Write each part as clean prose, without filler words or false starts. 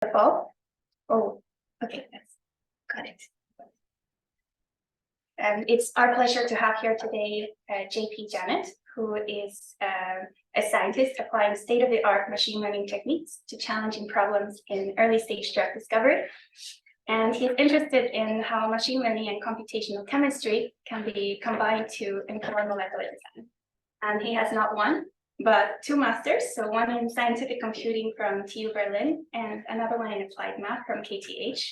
Wonderful. Oh, okay, got it. It's our pleasure to have here today J.P. Janet, who is a scientist applying state-of-the-art machine learning techniques to challenging problems in early-stage drug discovery. And he's interested in how machine learning and computational chemistry can be combined to inform molecular design. And he has not one, but two masters, so one in scientific computing from TU Berlin and another one in applied math from KTH.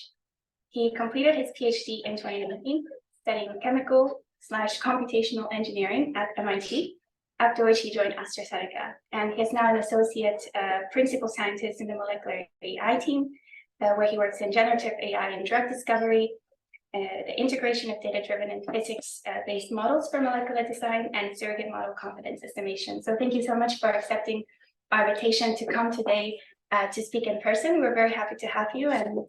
He completed his PhD in 2019, studying chemical/computational engineering at MIT, after which he joined AstraZeneca. And he is now an associate principal scientist in the molecular AI team, where he works in generative AI and drug discovery, the integration of data-driven and physics-based models for molecular design, and surrogate model confidence estimation. So thank you so much for accepting our invitation to come today to speak in person. We're very happy to have you, and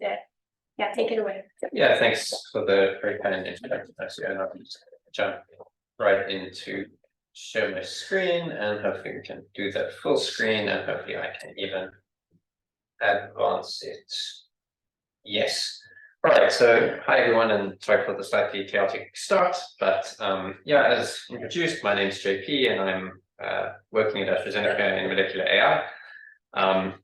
yeah, take it away. Yeah, thanks for the very kind introduction. And I'll just jump right into share my screen, and hopefully we can do that full screen, and hopefully I can even advance it. Yes. All right, so hi everyone, and sorry for the slightly chaotic start, but yeah, as introduced, my name is JP, and I'm working at AstraZeneca in molecular AI.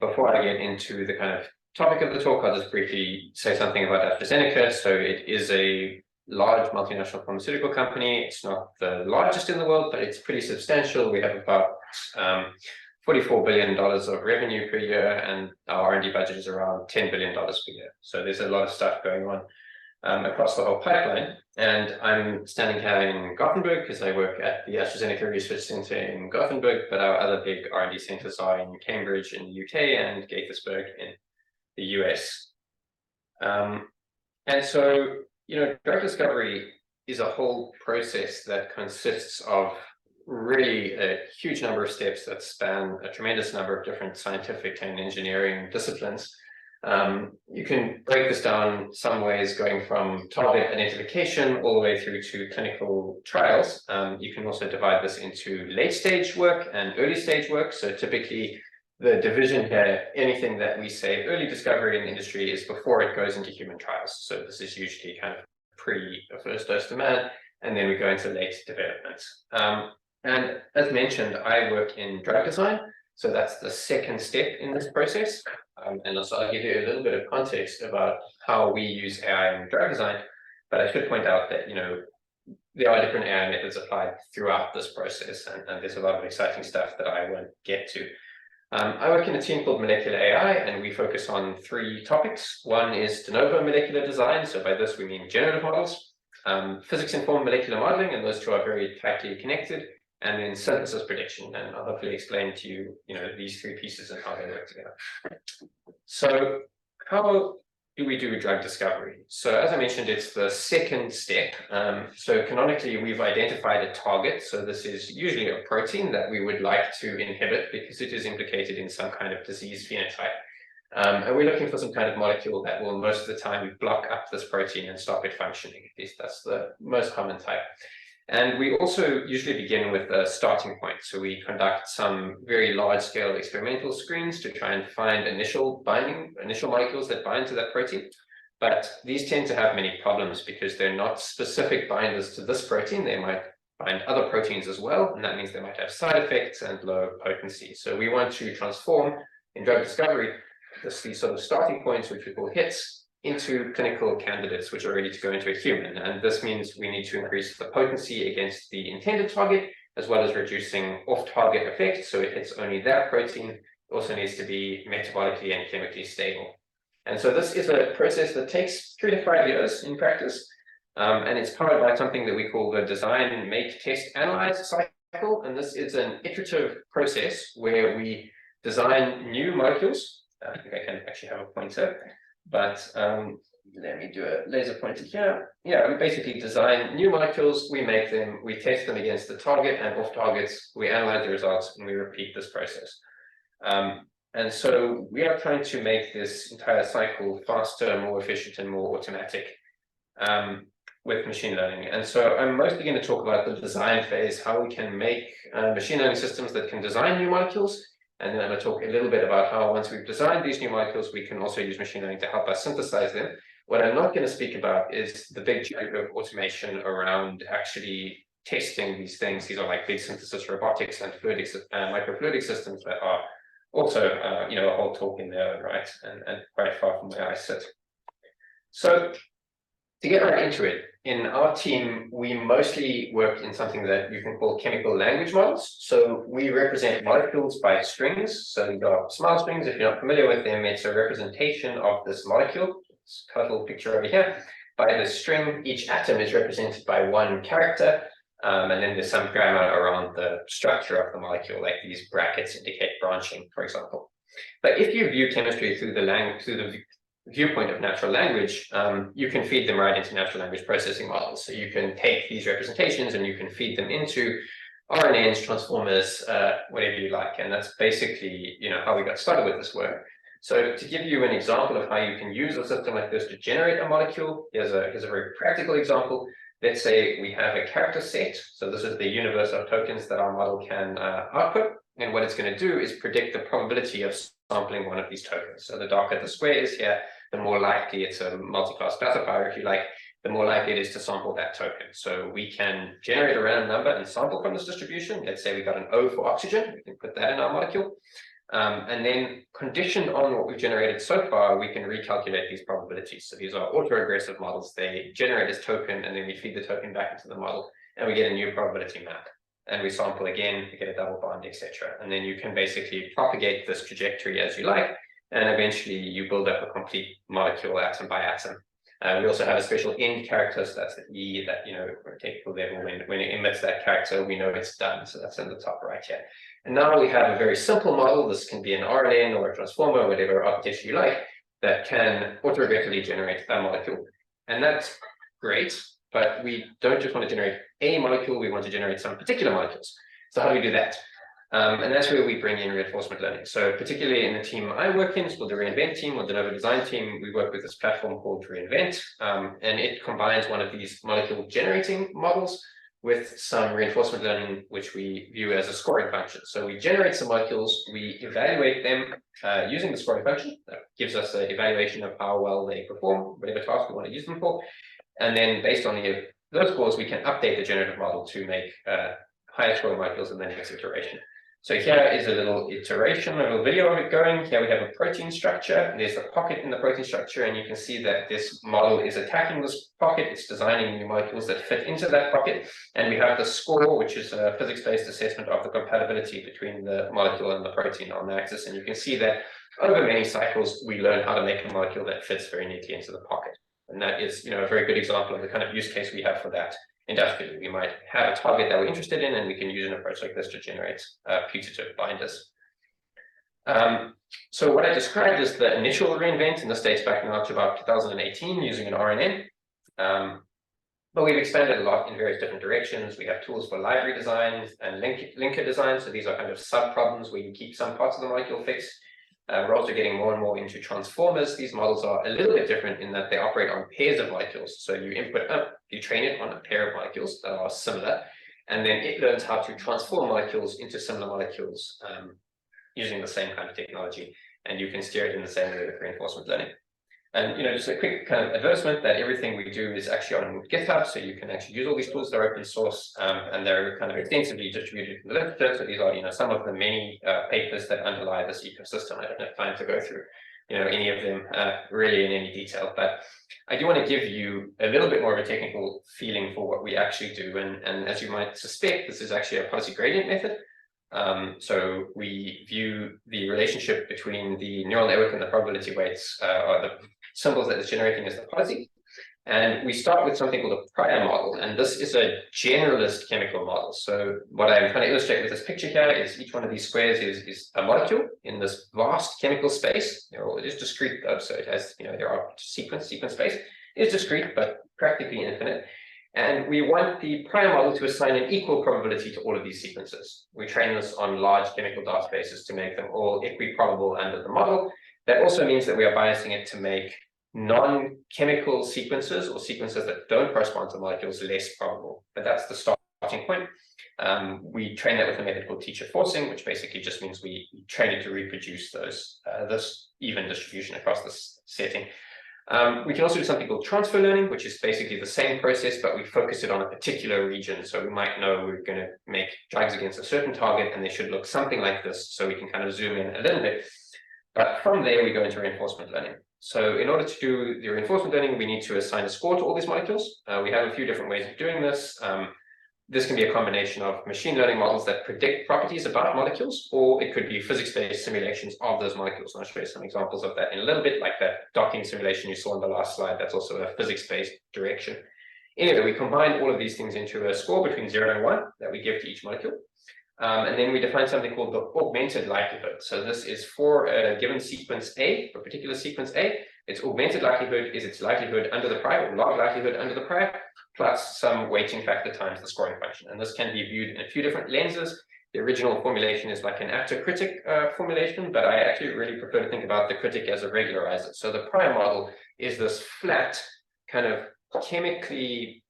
Before I get into the kind of topic of the talk, I'll just briefly say something about AstraZeneca. So it is a large multinational pharmaceutical company. It's not the largest in the world, but it's pretty substantial. We have about $44 billion of revenue per year, and our R&D budget is around $10 billion per year. So there's a lot of stuff going on across the whole pipeline. And I'm standing here in Gothenburg because I work at the AstraZeneca Research Center in Gothenburg, but our other big R&D centers are in Cambridge in the UK and Gaithersburg in the US. And so, you know, drug discovery is a whole process that consists of really a huge number of steps that span a tremendous number of different scientific and engineering disciplines. You can break this down some ways, going from target identification all the way through to clinical trials. You can also divide this into late stage work and early stage work. So typically the division here, anything that we say early discovery in the industry, is before it goes into human trials. So this is usually kind of pre a first dose to man, and then we go into late development. And as mentioned, I work in drug design, so that's the second step in this process. And also I'll give you a little bit of context about how we use AI in drug design, but I should point out that, you know, there are different AI methods applied throughout this process, and there's a lot of exciting stuff that I won't get to. I work in a team called Molecular AI, and we focus on three topics. One is de novo molecular design, so by this we mean generative models, physics-informed molecular modeling, and those two are very tightly connected, and then synthesis prediction, and I'll hopefully explain to you, you know, these three pieces and how they work together. So how do we do drug discovery? So as I mentioned, it's the second step. So canonically, we've identified a target. So this is usually a protein that we would like to inhibit because it is implicated in some kind of disease phenotype. And we're looking for some kind of molecule that will most of the time block up this protein and stop it functioning. At least that's the most common type. And we also usually begin with a starting point. So we conduct some very large-scale experimental screens to try and find initial molecules that bind to that protein. But these tend to have many problems because they're not specific binders to this protein. They might bind other proteins as well, and that means they might have side effects and low potency. So we want to transform, in drug discovery, these sort of starting points, which we call hits, into clinical candidates which are ready to go into a human. And this means we need to increase the potency against the intended target, as well as reducing off-target effects, so it hits only that protein. It also needs to be metabolically and chemically stable. And so this is a process that takes 3 to 5 years in practice, and it's powered by something that we call the design, make, test, analyze cycle. And this is an iterative process where we design new molecules. I think I can actually have a pointer. But let me do a laser pointer here. Yeah, we basically design new molecules, we make them, we test them against the target and off targets, we analyze the results, and we repeat this process. And so we are trying to make this entire cycle faster, more efficient, and more automatic with machine learning. And so I'm mostly going to talk about the design phase, how we can make machine learning systems that can design new molecules. And then I'm going to talk a little bit about how once we've designed these new molecules, we can also use machine learning to help us synthesize them. What I'm not going to speak about is the big chunk of automation around actually testing these things. These are like big synthesis robotics and microfluidic systems that are also, a whole talk in their own right, and quite far from where I sit. So to get right into it, in our team, we mostly work in something that you can call chemical language models. So we represent molecules by strings. So we've got smart strings. If you're not familiar with them, it's a representation of this molecule. It's a little picture over here. By the string, each atom is represented by one character. And then there's some grammar around the structure of the molecule, like these brackets indicate branching, for example. But if you view chemistry through the viewpoint of natural language, you can feed them right into natural language processing models. So you can take these representations and you can feed them into RNNs, transformers, whatever you like. And that's basically, how we got started with this work. So to give you an example of how you can use a system like this to generate a molecule, here's a very practical example. Let's say we have a character set. So this is the universe of tokens that our model can output. And what it's going to do is predict the probability of sampling one of these tokens. So the darker the square is here, the more likely it's a multi-class classifier, if you like, the more likely it is to sample that token. So we can generate a random number and sample from this distribution. Let's say we got an O for oxygen. We can put that in our molecule. And then conditioned on what we've generated so far, we can recalculate these probabilities. So these are autoregressive models. They generate this token, and then we feed the token back into the model, and we get a new probability map. And we sample again, we get a double bond, etc. And then you can basically propagate this trajectory as you like, and eventually you build up a complete molecule atom by atom. We also have a special end character, so that's the E that, for a technical level, when it emits that character, we know it's done. So that's in the top right here. And now we have a very simple model. This can be an RNN or a transformer, whatever architecture you like, that can autoregressively generate a molecule. And that's great, but we don't just want to generate a molecule, we want to generate some particular molecules. So how do we do that? And that's where we bring in reinforcement learning. So particularly in the team I work in, it's called the ReInvent team or the Nova Design team, we work with this platform called ReInvent, and it combines one of these molecule generating models with some reinforcement learning, which we view as a scoring function. So we generate some molecules, we evaluate them using the scoring function. That gives us an evaluation of how well they perform, whatever task we want to use them for. And then based on those scores, we can update the generative model to make higher scoring molecules in the next iteration. So here is a little iteration, a little video of it going. Here we have a protein structure. There's a pocket in the protein structure, and you can see that this model is attacking this pocket. It's designing new molecules that fit into that pocket. And we have the score, which is a physics-based assessment of the compatibility between the molecule and the protein on the axis. And you can see that over many cycles, we learn how to make a molecule that fits very neatly into the pocket. And that is, a very good example of the kind of use case we have for that. Industrially, we might have a target that we're interested in, and we can use an approach like this to generate putative binders. So what I described is the initial ReInvent, and this dates back now to about 2018 using an RNN. But we've expanded a lot in various different directions. We have tools for library design and linker design. So these are kind of sub-problems where you keep some parts of the molecule fixed. We're also getting more and more into transformers. These models are a little bit different in that they operate on pairs of molecules. So you you train it on a pair of molecules that are similar, and then it learns how to transform molecules into similar molecules using the same kind of technology. And you can steer it in the same way with reinforcement learning. And just a quick kind of advertisement that everything we do is actually on GitHub, so you can actually use all these tools that are open source, and they're kind of extensively distributed in the literature. So these are some of the many papers that underlie this ecosystem. I don't have time to go through any of them really in any detail, but I do want to give you a little bit more of a technical feeling for what we actually do. And as you might suspect, this is actually a policy gradient method. So we view the relationship between the neural network and the probability weights, or the symbols that it's generating as the policy. And we start with something called a prior model. And this is a generalist chemical model. So what I'm trying to illustrate with this picture here is each one of these squares is a molecule in this vast chemical space. It is discrete though, so it has, there are sequence space. It's discrete, but practically infinite. And we want the prior model to assign an equal probability to all of these sequences. We train this on large chemical databases to make them all equiprobable under the model. That also means that we are biasing it to make non-chemical sequences or sequences that don't correspond to molecules less probable. But that's the starting point. We train that with a method called teacher forcing, which basically just means we train it to reproduce this even distribution across this setting. We can also do something called transfer learning, which is basically the same process, but we focus it on a particular region. So we might know we're going to make drugs against a certain target, and they should look something like this. So we can kind of zoom in a little bit. But from there, we go into reinforcement learning. So in order to do the reinforcement learning, we need to assign a score to all these molecules. We have a few different ways of doing this. This can be a combination of machine learning models that predict properties about molecules, or it could be physics-based simulations of those molecules. And I'll show you some examples of that in a little bit, like that docking simulation you saw in the last slide. That's also a physics-based direction. Anyway, we combine all of these things into a score between 0 and 1 that we give to each molecule. And then we define something called the augmented likelihood. So this is for a given sequence A, for a particular sequence A. Its augmented likelihood is its likelihood under the prior, or log likelihood under the prior, plus some weighting factor times the scoring function. And this can be viewed in a few different lenses. The original formulation is like an actor-critic formulation, but I actually really prefer to think about the critic as a regularizer. So the prior model is this flat, kind of chemically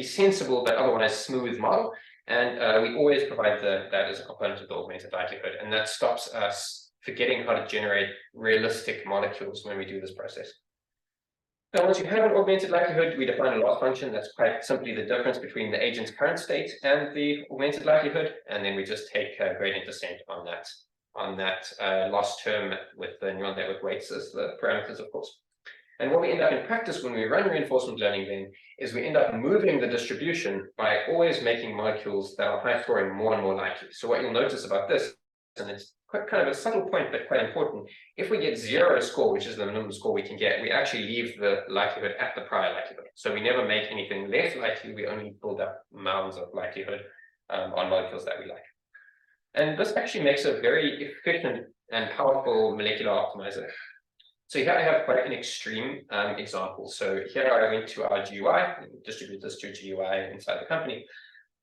sensible, but otherwise smooth model. And we always provide that as a component of the augmented likelihood. And that stops us forgetting how to generate realistic molecules when we do this process. Now, once you have an augmented likelihood, we define a loss function that's quite simply the difference between the agent's current state and the augmented likelihood. And then we just take gradient descent on that loss term with the neural network weights as the parameters, of course. And what we end up in practice when we run reinforcement learning then is we end up moving the distribution by always making molecules that are high scoring more and more likely. So what you'll notice about this, and it's quite kind of a subtle point, but quite important, if we get 0 score, which is the minimum score we can get, we actually leave the likelihood at the prior likelihood. So we never make anything less likely, we only build up mounds of likelihood on molecules that we like. And this actually makes a very efficient and powerful molecular optimizer. So here I have quite an extreme example. So here I went to our GUI, and distribute this to a GUI inside the company.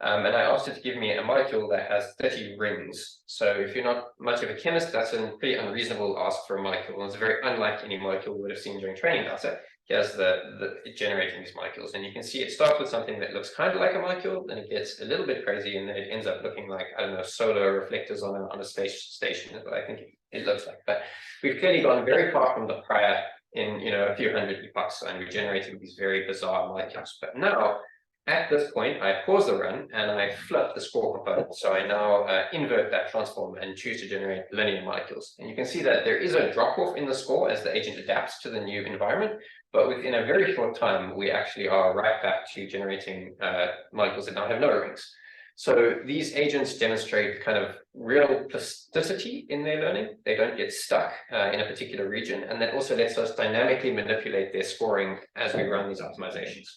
And I asked it to give me a molecule that has 30 rings. So if you're not much of a chemist, that's a pretty unreasonable ask for a molecule. And it's very unlike any molecule we would have seen during training data. Here's it generating these molecules. And you can see it starts with something that looks kind of like a molecule, then it gets a little bit crazy, and then it ends up looking like, I don't know, solar reflectors on a space station is what I think it looks like. But we've clearly gone very far from the prior in a few hundred epochs, and we're generating these very bizarre molecules. But now, at this point, I pause the run and I flip the score component. So I now invert that transform and choose to generate linear molecules. And you can see that there is a drop-off in the score as the agent adapts to the new environment. But within a very short time, we actually are right back to generating molecules that now have no rings. So these agents demonstrate kind of real plasticity in their learning. They don't get stuck in a particular region. And that also lets us dynamically manipulate their scoring as we run these optimizations.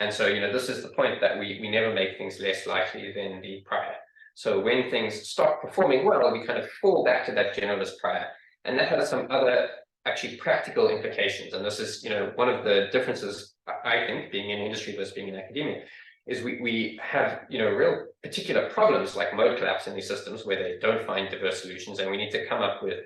And so, this is the point that we never make things less likely than the prior. So when things stop performing well, we kind of fall back to that generalist prior. And that has some other actually practical implications. And this is, one of the differences, I think, being in industry versus being in academia, is we have, real particular problems like mode collapse in these systems where they don't find diverse solutions. And we need to come up with,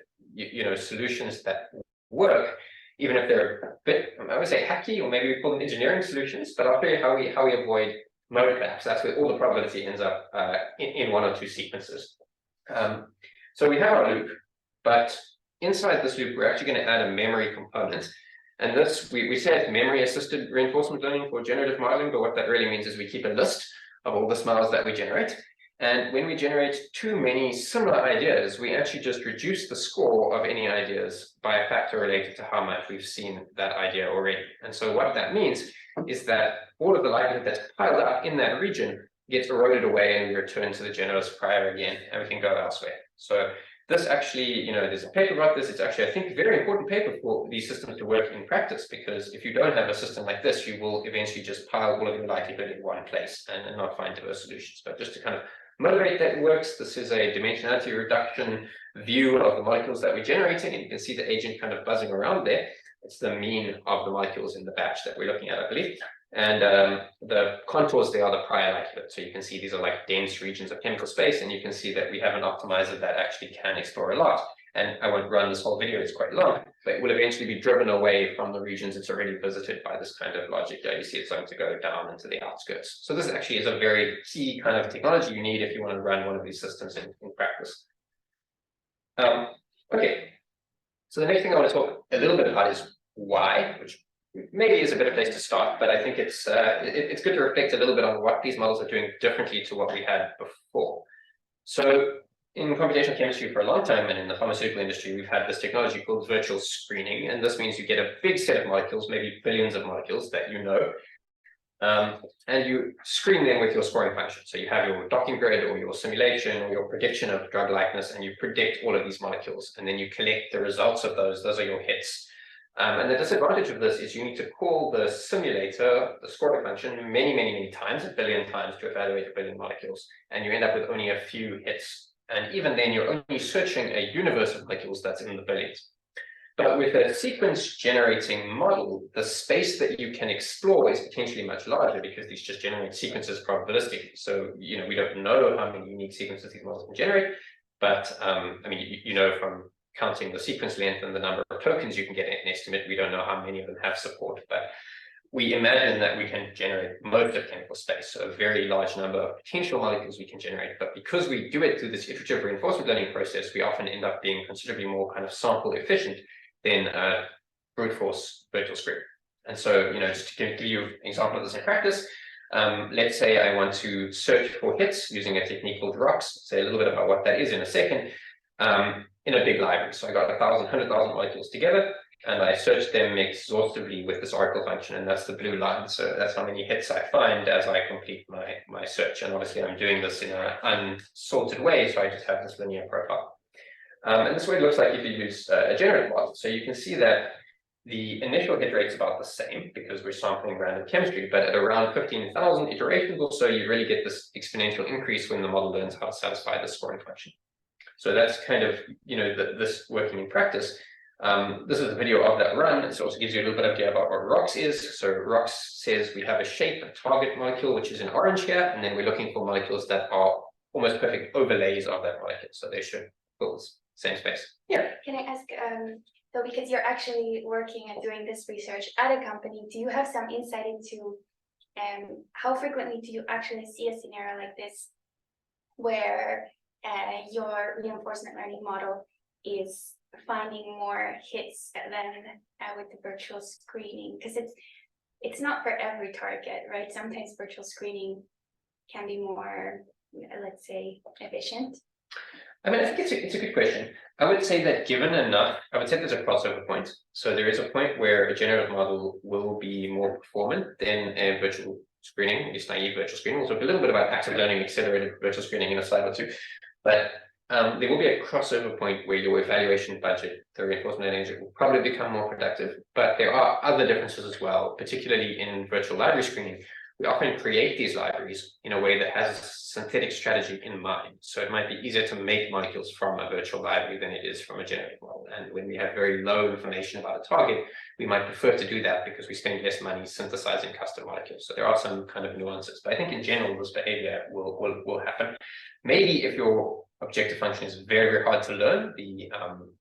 solutions that work, even if they're a bit, I would say, hacky, or maybe we call them engineering solutions. But I'll show you how we avoid mode collapse. That's where all the probability ends up in 1 or 2 sequences. So we have our loop, but inside this loop, we're actually going to add a memory component. And this, we say it's memory-assisted reinforcement learning for generative modeling, but what that really means is we keep a list of all the smiles that we generate. And when we generate too many similar ideas, we actually just reduce the score of any ideas by a factor related to how much we've seen that idea already. And so what that means is that all of the likelihood that's piled up in that region gets eroded away, and we return to the generalist prior again, and we can go elsewhere. So this actually, there's a paper about this. It's actually, I think, a very important paper for these systems to work in practice, because if you don't have a system like this, you will eventually just pile all of your likelihood in one place and not find diverse solutions. But just to kind of motivate that it works, this is a dimensionality reduction view of the molecules that we're generating, and you can see the agent kind of buzzing around there. It's the mean of the molecules in the batch that we're looking at, I believe. And the contours, they are the prior likelihood. So you can see these are like dense regions of chemical space, and you can see that we have an optimizer that actually can explore a lot. And I won't run this whole video, it's quite long. but it will eventually be driven away from the regions it's already visited by this kind of logic. You see it's going to go down into the outskirts. So this actually is a very key kind of technology you need if you want to run one of these systems in practice. Okay, so the next thing I want to talk a little bit about is why, which maybe is a better place to start, but I think it's good to reflect a little bit on what these models are doing differently to what we had before. So in computational chemistry for a long time, and in the pharmaceutical industry, we've had this technology called virtual screening. And this means you get a big set of molecules, maybe billions of molecules that you know, and you screen them with your scoring function. So you have your docking grid or your simulation or your prediction of drug likeness, and you predict all of these molecules. And then you collect the results of those. Those are your hits. And the disadvantage of this is you need to call the simulator, the scoring function, many times, 1 billion times, to evaluate 1 billion molecules. And you end up with only a few hits. And even then, you're only searching a universe of molecules that's in the billions. But with a sequence generating model, the space that you can explore is potentially much larger because these just generate sequences probabilistically. So, we don't know how many unique sequences these models can generate, but I mean, you know from counting the sequence length and the number of tokens, you can get an estimate. We don't know how many of them have support, but we imagine that we can generate most of chemical space, so a very large number of potential molecules we can generate. But because we do it through this iterative reinforcement learning process, we often end up being considerably more kind of sample efficient than brute force virtual screen. And so, just to give you an example of this in practice, let's say I want to search for hits using a technique called ROX. Say a little bit about what that is in a second. In a big library. So I got 100,000 molecules together, and I searched them exhaustively with this oracle function, and that's the blue line. So that's how many hits I find as I complete my search. And obviously I'm doing this in an unsorted way, so I just have this linear profile. And this is what it looks like if you use a generative model. So you can see that the initial hit rate is about the same because we're sampling random chemistry, but at around 15,000 iterations or so, you really get this exponential increase when the model learns how to satisfy the scoring function. So that's kind of, this working in practice. This is a video of that run. It also gives you a little bit of idea about what ROX is. So ROX says we have a shape, a target molecule, which is in orange here, and then we're looking for molecules that are almost perfect overlays of that molecule. So they should fill the same space. Yeah. Can I ask, so because you're actually working and doing this research at a company, do you have some insight into how frequently do you actually see a scenario like this where your reinforcement learning model is finding more hits than with the virtual screening? Because it's not for every target, right? Sometimes virtual screening can be more, let's say, efficient. I mean, I think it's a good question. I would say that given enough, I would say there's a crossover point. So there is a point where a generative model will be more performant than a virtual screening, at least naive virtual screening. We'll talk a little bit about active learning accelerated virtual screening in a slide or two. But there will be a crossover point where your evaluation budget, the reinforcement learning engine, will probably become more productive. But there are other differences as well, particularly in virtual library screening. We often create these libraries in a way that has a synthetic strategy in mind. So it might be easier to make molecules from a virtual library than it is from a generative model. And when we have very low information about a target, we might prefer to do that because we spend less money synthesizing custom molecules. So there are some kind of nuances, but I think in general, this behavior will happen. Maybe if your objective function is very hard to learn, the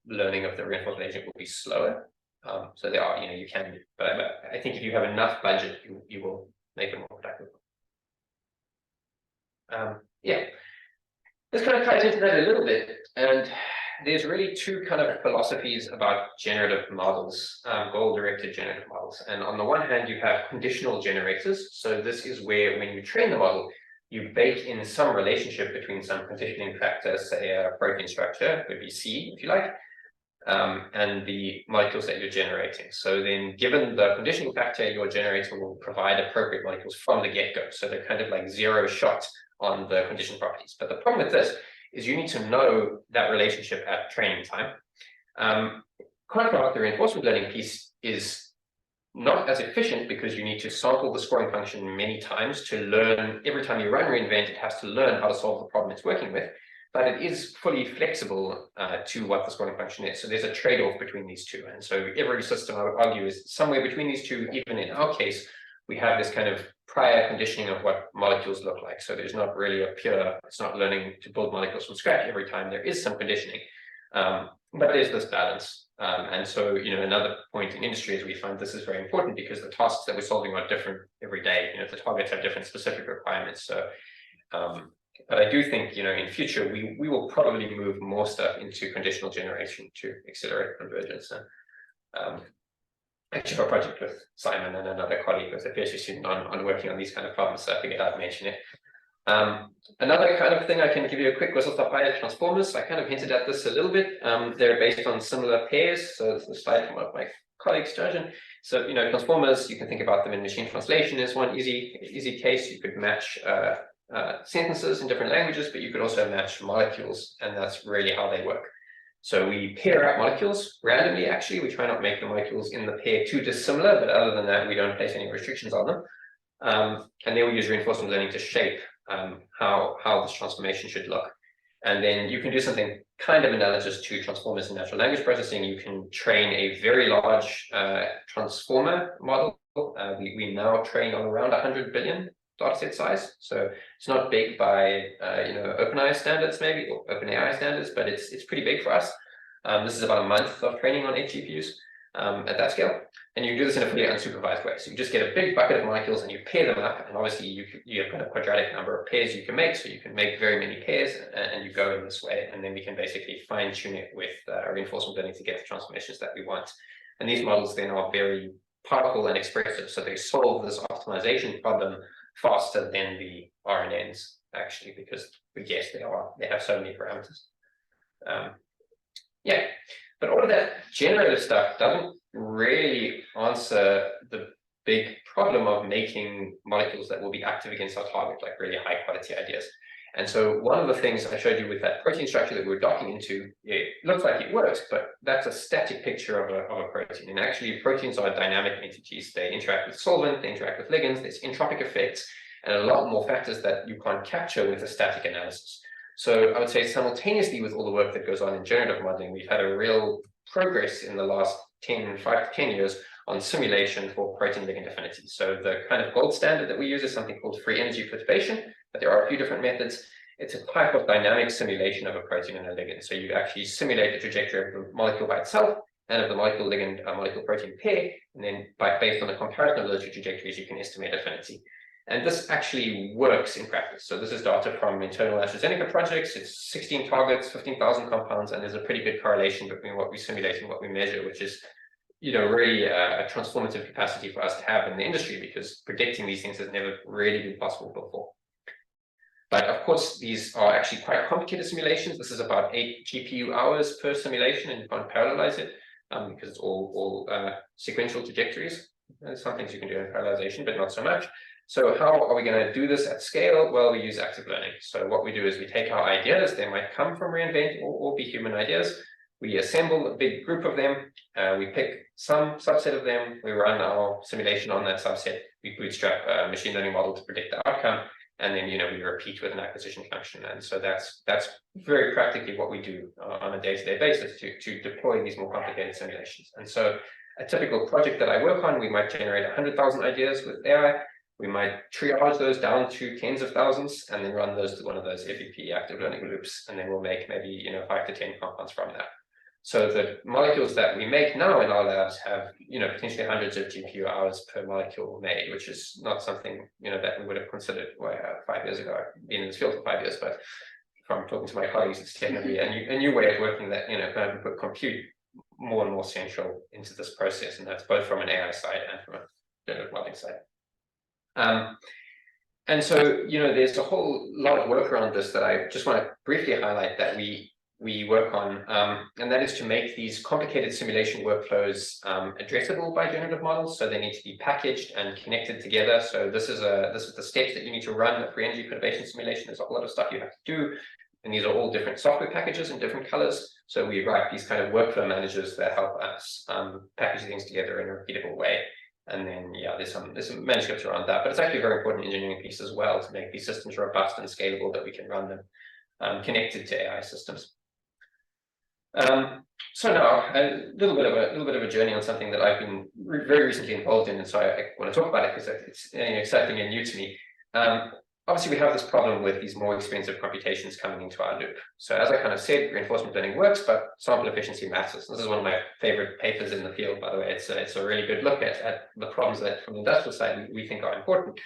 learning of the reinforcement agent will be slower. So there are, you can, but I think if you have enough budget, you will make it more productive. Yeah, this kind of ties into that a little bit. And there's really two kind of philosophies about generative models, goal-directed generative models. And on the one hand, you have conditional generators. So this is where when you train the model, you bake in some relationship between some conditioning factor, say a protein structure, could be C, if you like, and the molecules that you're generating. So then given the conditioning factor, your generator will provide appropriate molecules from the get-go. So they're kind of like zero shot on the condition properties. But the problem with this is you need to know that relationship at training time. Contrast, the reinforcement learning piece is not as efficient because you need to sample the scoring function many times to learn. Every time you run ReInvent, it has to learn how to solve the problem it's working with. But it is fully flexible to what the scoring function is. So there's a trade-off between these two. And so every system, I would argue, is somewhere between these two. Even in our case, we have this kind of prior conditioning of what molecules look like. So there's not really it's not learning to build molecules from scratch every time. There is some conditioning. But there's this balance. And so, another point in industry is we find this is very important because the tasks that we're solving are different every day. The targets have different specific requirements. So, but I do think, in future, we will probably move more stuff into conditional generation to accelerate convergence. And actually, have a project with Simon and another colleague with a PhD student on working on these kind of problems. So I figured I'd mention it. Another kind of thing I can give you a quick whistle-stop by transformers. I kind of hinted at this a little bit. They're based on similar pairs. So this is a slide from one of my colleagues, Jon. So transformers, you can think about them in machine translation is one easy case. You could match sentences in different languages, but you could also match molecules, and that's really how they work. So we pair up molecules randomly. Actually, we try not to make the molecules in the pair too dissimilar, but other than that, we don't place any restrictions on them. And then we use reinforcement learning to shape how this transformation should look. And then you can do something kind of analogous to transformers in natural language processing. You can train a very large transformer model. We now train on around 100 billion dataset size. So it's not big by OpenAI standards, maybe, or OpenAI standards, but it's pretty big for us. This is about a month of training on 8 GPUs at that scale. And you can do this in a fully unsupervised way. So you just get a big bucket of molecules and you pair them up. And obviously you have got a quadratic number of pairs you can make. So you can make very many pairs and you go in this way. And then we can basically fine tune it with reinforcement learning to get the transformations that we want. And these models then are very powerful and expressive. So they solve this optimization problem faster than the RNNs, actually, because yes, they have so many parameters. Yeah, but all of that generative stuff doesn't really answer the big problem of making molecules that will be active against our target, like really high quality ideas. And so one of the things I showed you with that protein structure that we were docking into, it looks like it works, but that's a static picture of a protein. And actually proteins are dynamic entities. They interact with solvent, they interact with ligands, there's entropic effects, and a lot more factors that you can't capture with a static analysis. So I would say simultaneously with all the work that goes on in generative modeling, we've had a real progress in the last 5 to 10 years on simulation for protein ligand affinity. So the kind of gold standard that we use is something called free energy perturbation, but there are a few different methods. It's a type of dynamic simulation of a protein and a ligand. So you actually simulate the trajectory of the molecule by itself and of the molecule ligand molecule protein pair, and then based on the comparison of those two trajectories, you can estimate affinity. And this actually works in practice. So this is data from internal AstraZeneca projects. It's 16 targets, 15,000 compounds, and there's a pretty good correlation between what we simulate and what we measure, which is, really a transformative capacity for us to have in the industry, because predicting these things has never really been possible before. But of course, these are actually quite complicated simulations. This is about 8 GPU hours per simulation, and you can't parallelize it because it's all sequential trajectories. There's some things you can do in parallelization, but not so much. So how are we going to do this at scale? Well, we use active learning. So what we do is we take our ideas, they might come from ReInvent or be human ideas. We assemble a big group of them. We pick some subset of them. We run our simulation on that subset. We bootstrap a machine learning model to predict the outcome. And then, we repeat with an acquisition function. And so that's very practically what we do on a day-to-day basis to deploy these more complicated simulations. And so a typical project that I work on, we might generate 100,000 ideas with AI. We might triage those down to tens of thousands and then run those to one of those FEP active learning loops. And then we'll make maybe 5 to 10 compounds from that. So the molecules that we make now in our labs have potentially hundreds of GPU hours per molecule made, which is not something that we would have considered 5 years ago. I've been in this field for 5 years, but from talking to my colleagues, it's definitely a new way of working that kind of put compute more and more central into this process, and that's both from an AI side and from a generative modeling side. And so there's a whole lot of work around this that I just want to briefly highlight that we work on, and that is to make these complicated simulation workflows addressable by generative models. So they need to be packaged and connected together. So this is the steps that you need to run a free energy perturbation simulation. There's a whole lot of stuff you have to do, and these are all different software packages in different colors. So we write these kind of workflow managers that help us package things together in a repeatable way. And then, there's some manuscripts around that, but it's actually a very important engineering piece as well to make these systems robust and scalable, that we can run them connected to AI systems. So now a little bit of a journey on something that I've been very recently involved in, and so I want to talk about it because it's exciting and new to me. obviously we have this problem with these more expensive computations coming into our loop. So as I kind of said, reinforcement learning works, but sample efficiency matters. This is one of my favorite papers in the field, by the way. It's a really good look at the problems that from the industrial side we think are important.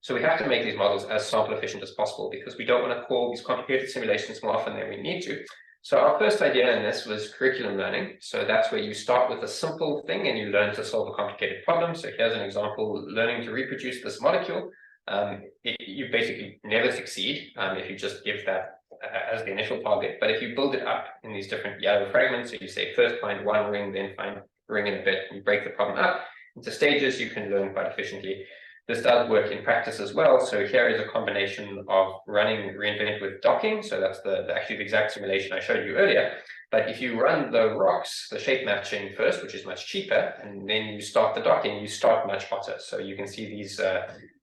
So we have to make these models as sample efficient as possible because we don't want to call these complicated simulations more often than we need to. So our first idea in this was curriculum learning. So that's where you start with a simple thing and you learn to solve a complicated problem. So here's an example, learning to reproduce this molecule. You basically never succeed if you just give that as the initial target. But if you build it up in these different yellow fragments, so you say first find one ring, then find ring in a bit, and you break the problem up into stages, you can learn quite efficiently. This does work in practice as well. So here is a combination of running ReInvent with docking. So that's actually the exact simulation I showed you earlier. But if you run the rocks, the shape matching first, which is much cheaper, and then you start the docking, you start much hotter. So you can see these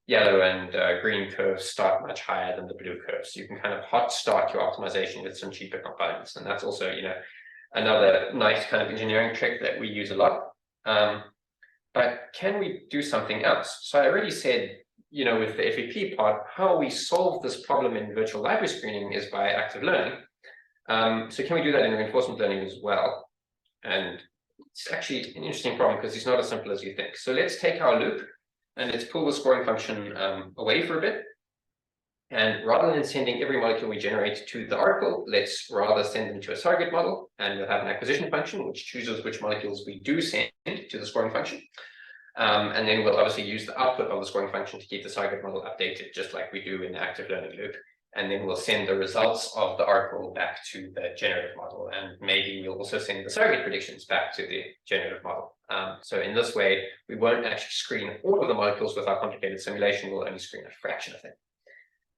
yellow and green curves start much higher than the blue curves. You can kind of hot start your optimization with some cheaper components. And that's also, another nice kind of engineering trick that we use a lot. But can we do something else? So I already said, with the FEP part, how we solve this problem in virtual library screening is by active learning. So can we do that in reinforcement learning as well? And it's actually an interesting problem because it's not as simple as you think. So let's take our loop and let's pull the scoring function away for a bit. And rather than sending every molecule we generate to the oracle, let's rather send them to a surrogate model, and we'll have an acquisition function which chooses which molecules we do send to the scoring function. And then we'll obviously use the output of the scoring function to keep the surrogate model updated, just like we do in the active learning loop. And then we'll send the results of the oracle back to the generative model. And maybe we'll also send the surrogate predictions back to the generative model. So in this way, we won't actually screen all of the molecules with our complicated simulation. We'll only screen a fraction of them.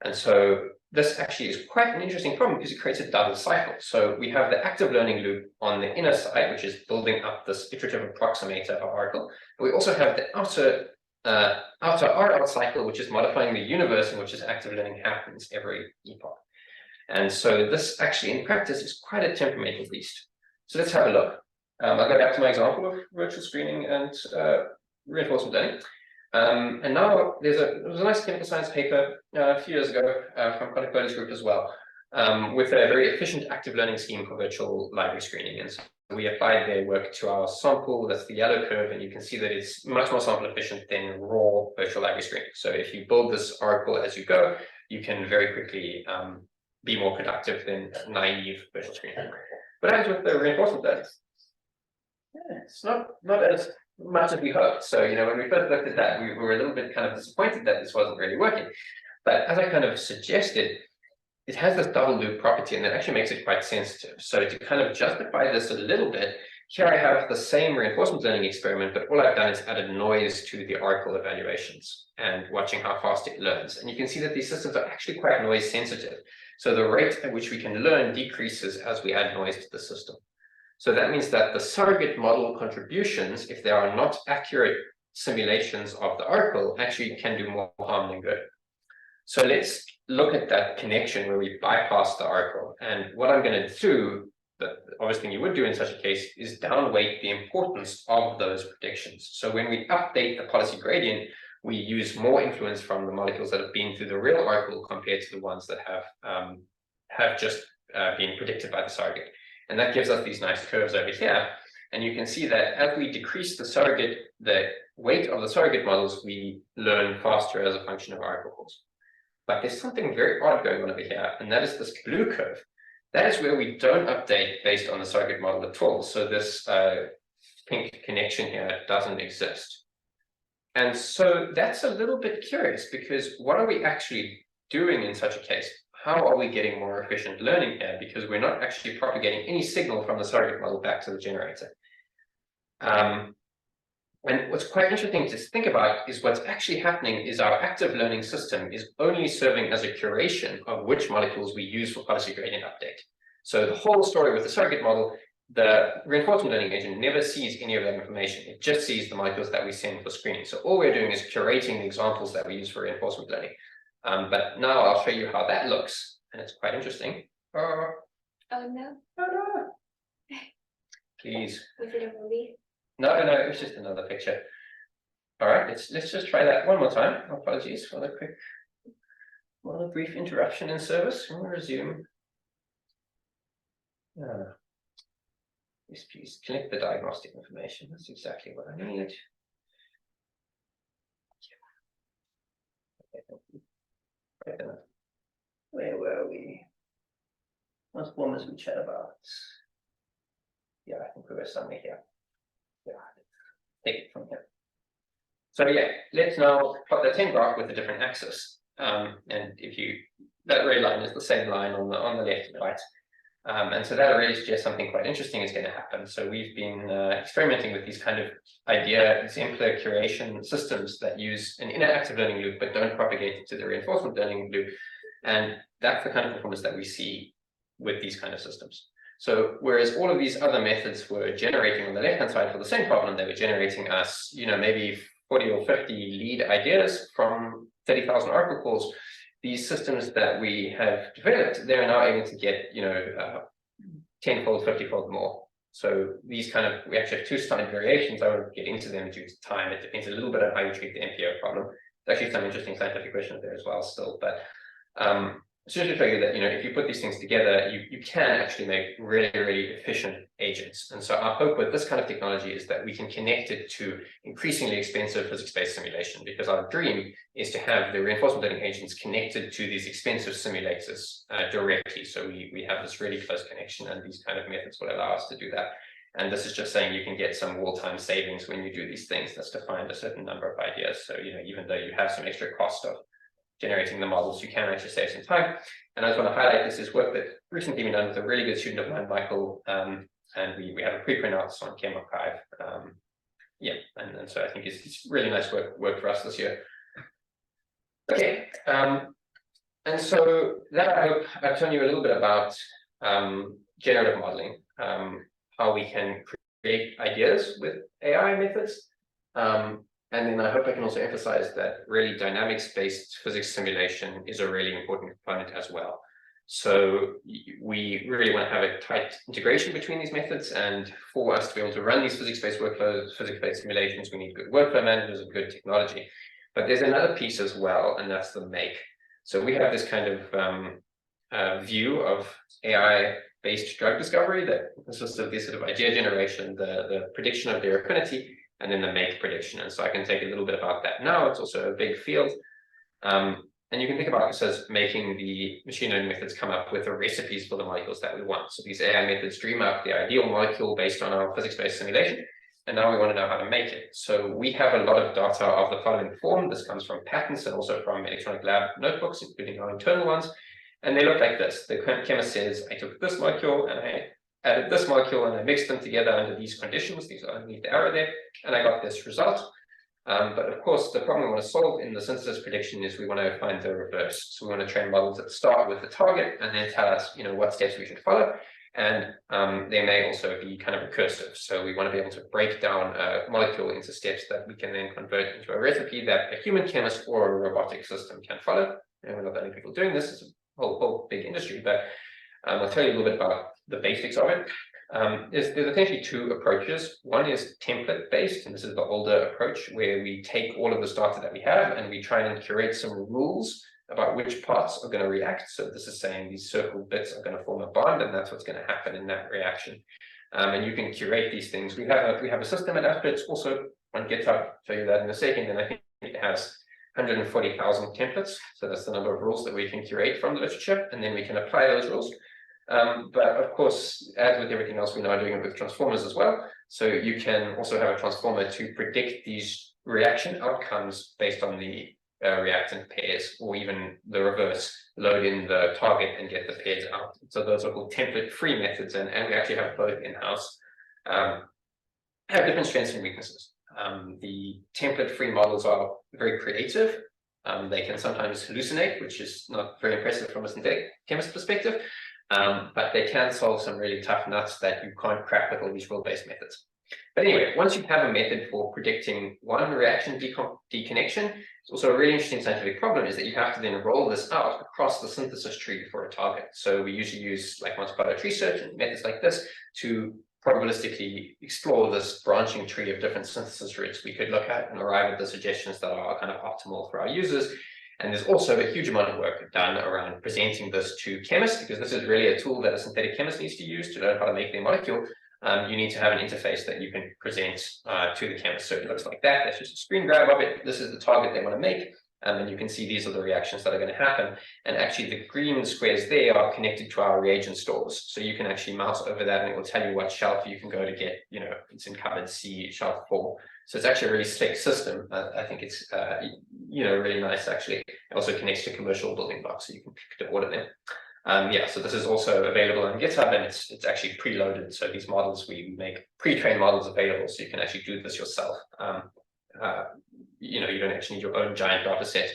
And so this actually is quite an interesting problem because it creates a double cycle. So we have the active learning loop on the inner side, which is building up this iterative approximator of oracle. We also have the outer RL cycle, which is modifying the universe in which this active learning happens every epoch. And so this actually in practice is quite a temperamental beast. So let's have a look. I'll go back to my example of virtual screening and reinforcement learning. And now there was a nice chemical science paper a few years ago from Conditional's group as well, with a very efficient active learning scheme for virtual library screening. And so we applied their work to our sample. That's the yellow curve, and you can see that it's much more sample efficient than raw virtual library screening. So if you build this oracle as you go, you can very quickly be more productive than naive virtual screening. But as with the reinforcement learning, it's not as much as we hoped. So, when we first looked at that, we were a little bit kind of disappointed that this wasn't really working. But as I kind of suggested, it has this double loop property, and that actually makes it quite sensitive. So to kind of justify this a little bit, here I have the same reinforcement learning experiment, but all I've done is added noise to the oracle evaluations and watching how fast it learns. And you can see that these systems are actually quite noise sensitive. So the rate at which we can learn decreases as we add noise to the system. So that means that the surrogate model contributions, if they are not accurate simulations of the oracle, actually can do more harm than good. So let's look at that connection where we bypass the oracle. And what I'm going to do, the obvious thing you would do in such a case, is downweight the importance of those predictions. So when we update the policy gradient, we use more influence from the molecules that have been through the real oracle compared to the ones that have just been predicted by the surrogate. And that gives us these nice curves over here. And you can see that as we decrease the weight of the surrogate models, we learn faster as a function of oracle calls. But there's something very odd going on over here, and that is this blue curve. That is where we don't update based on the surrogate model at all. So this pink connection here doesn't exist. And so that's a little bit curious, because what are we actually doing in such a case? How are we getting more efficient learning here? Because we're not actually propagating any signal from the surrogate model back to the generator. And what's quite interesting to think about is what's actually happening is our active learning system is only serving as a curation of which molecules we use for policy gradient update. So the whole story with the surrogate model, the reinforcement learning agent never sees any of that information. It just sees the molecules that we send for screening. So all we're doing is curating the examples that we use for reinforcement learning. But now I'll show you how that looks, and it's quite interesting. Oh no. Oh no. Please. Was it a movie? No, it was just another picture. All right, let's just try that one more time. Apologies for the quick Well, a brief interruption in service. We'll resume. Yes, please connect the diagnostic information. That's exactly what I need. Okay, thank you. Right then. Where were we? What formers we chat about? Yeah, I think we were somewhere here. Yeah, take it from here. So yeah, let's now plot the 10 graph with a different axis. And if you, that red line is the same line on the left and right. And so that already suggests something quite interesting is going to happen. So we've been experimenting with these kind of idea exemplar curation systems that use an interactive learning loop, but don't propagate it to the reinforcement learning loop. And that's the kind of performance that we see with these kind of systems. So whereas all of these other methods were generating on the left-hand side for the same problem, they were generating us, maybe 40 or 50 lead ideas from 30,000 Oracle calls. These systems that we have developed, they're now able to get, 10-fold, 50-fold more. So these kind of, we actually have two standard variations. I won't get into them due to time. It depends a little bit on how you treat the MPO problem. There's actually some interesting scientific questions there as well still, but so just to show you that, if you put these things together, you can actually make really, really efficient agents. And so our hope with this kind of technology is that we can connect it to increasingly expensive physics-based simulation, because our dream is to have the reinforcement learning agents connected to these expensive simulators directly. So we have this really close connection, and these kind of methods will allow us to do that. And this is just saying you can get some wall time savings when you do these things. That's defined a certain number of ideas. So, even though you have some extra cost of generating the models, you can actually save some time. And I just want to highlight this is work that recently been done with a really good student of mine, Michael, and we have a preprint out on Chem Archive. And so I think it's really nice work for us this year. Okay, and so that I hope I've told you a little bit about generative modeling, how we can create ideas with AI methods. And then I hope I can also emphasize that really dynamics-based physics simulation is a really important component as well. So we really want to have a tight integration between these methods, and for us to be able to run these physics-based workflows, physics-based simulations, we need good workflow managers and good technology. But there's another piece as well, and that's the make. So we have this kind of view of AI-based drug discovery that consists of this sort of idea generation, the prediction of their affinity, and then the make prediction. And so I can take a little bit about that now. It's also a big field. And you can think about this as making the machine learning methods come up with the recipes for the molecules that we want. So these AI methods dream up the ideal molecule based on our physics-based simulation. And now we want to know how to make it. So we have a lot of data of the following form. This comes from patents and also from electronic lab notebooks, including our internal ones. And they look like this. The chemist says, I took this molecule and I added this molecule and I mixed them together under these conditions. These are underneath the arrow there, and I got this result. But of course, the problem we want to solve in the synthesis prediction is we want to find the reverse. So we want to train models that start with the target and then tell us, what steps we should follow. And they may also be kind of recursive. So we want to be able to break down a molecule into steps that we can then convert into a recipe that a human chemist or a robotic system can follow. And we're not the only people doing this. It's a whole big industry, but I'll tell you a little bit about the basics of it. There's essentially two approaches. One is template-based, and this is the older approach where we take all of the data that we have and we try and curate some rules about which parts are going to react. So this is saying these circle bits are going to form a bond, and that's what's going to happen in that reaction. And you can curate these things. We have a system at Astra. It's also on GitHub. I'll show you that in a second. And I think it has 140,000 templates. So that's the number of rules that we can curate from the literature, and then we can apply those rules. But of course, as with everything else, we're now doing it with transformers as well. So you can also have a transformer to predict these reaction outcomes based on the reactant pairs, or even the reverse, load in the target and get the pairs out. So those are called template-free methods, and we actually have both in-house. Have different strengths and weaknesses. The template-free models are very creative. They can sometimes hallucinate, which is not very impressive from a synthetic chemist perspective. But they can solve some really tough nuts that you can't crack with all these rule-based methods. But anyway, once you have a method for predicting one reaction deconnection, it's also a really interesting scientific problem is that you have to then roll this out across the synthesis tree for a target. So we usually use like multiplier tree search and methods like this to probabilistically explore this branching tree of different synthesis routes we could look at and arrive at the suggestions that are kind of optimal for our users. And there's also a huge amount of work done around presenting this to chemists, because this is really a tool that a synthetic chemist needs to use to learn how to make their molecule. You need to have an interface that you can present to the chemist. So it looks like that. That's just a screen grab of it. This is the target they want to make. And you can see these are the reactions that are going to happen. And actually the green squares there are connected to our reagent stores. So you can actually mouse over that and it will tell you what shelf you can go to get, it's in cupboard C, shelf 4. So it's actually a really slick system. I think it's, really nice actually. It also connects to commercial building blocks, so you can pick to order them. So this is also available on GitHub, and it's actually preloaded. So these models, we make pre-trained models available, so you can actually do this yourself. You don't actually need your own giant data set.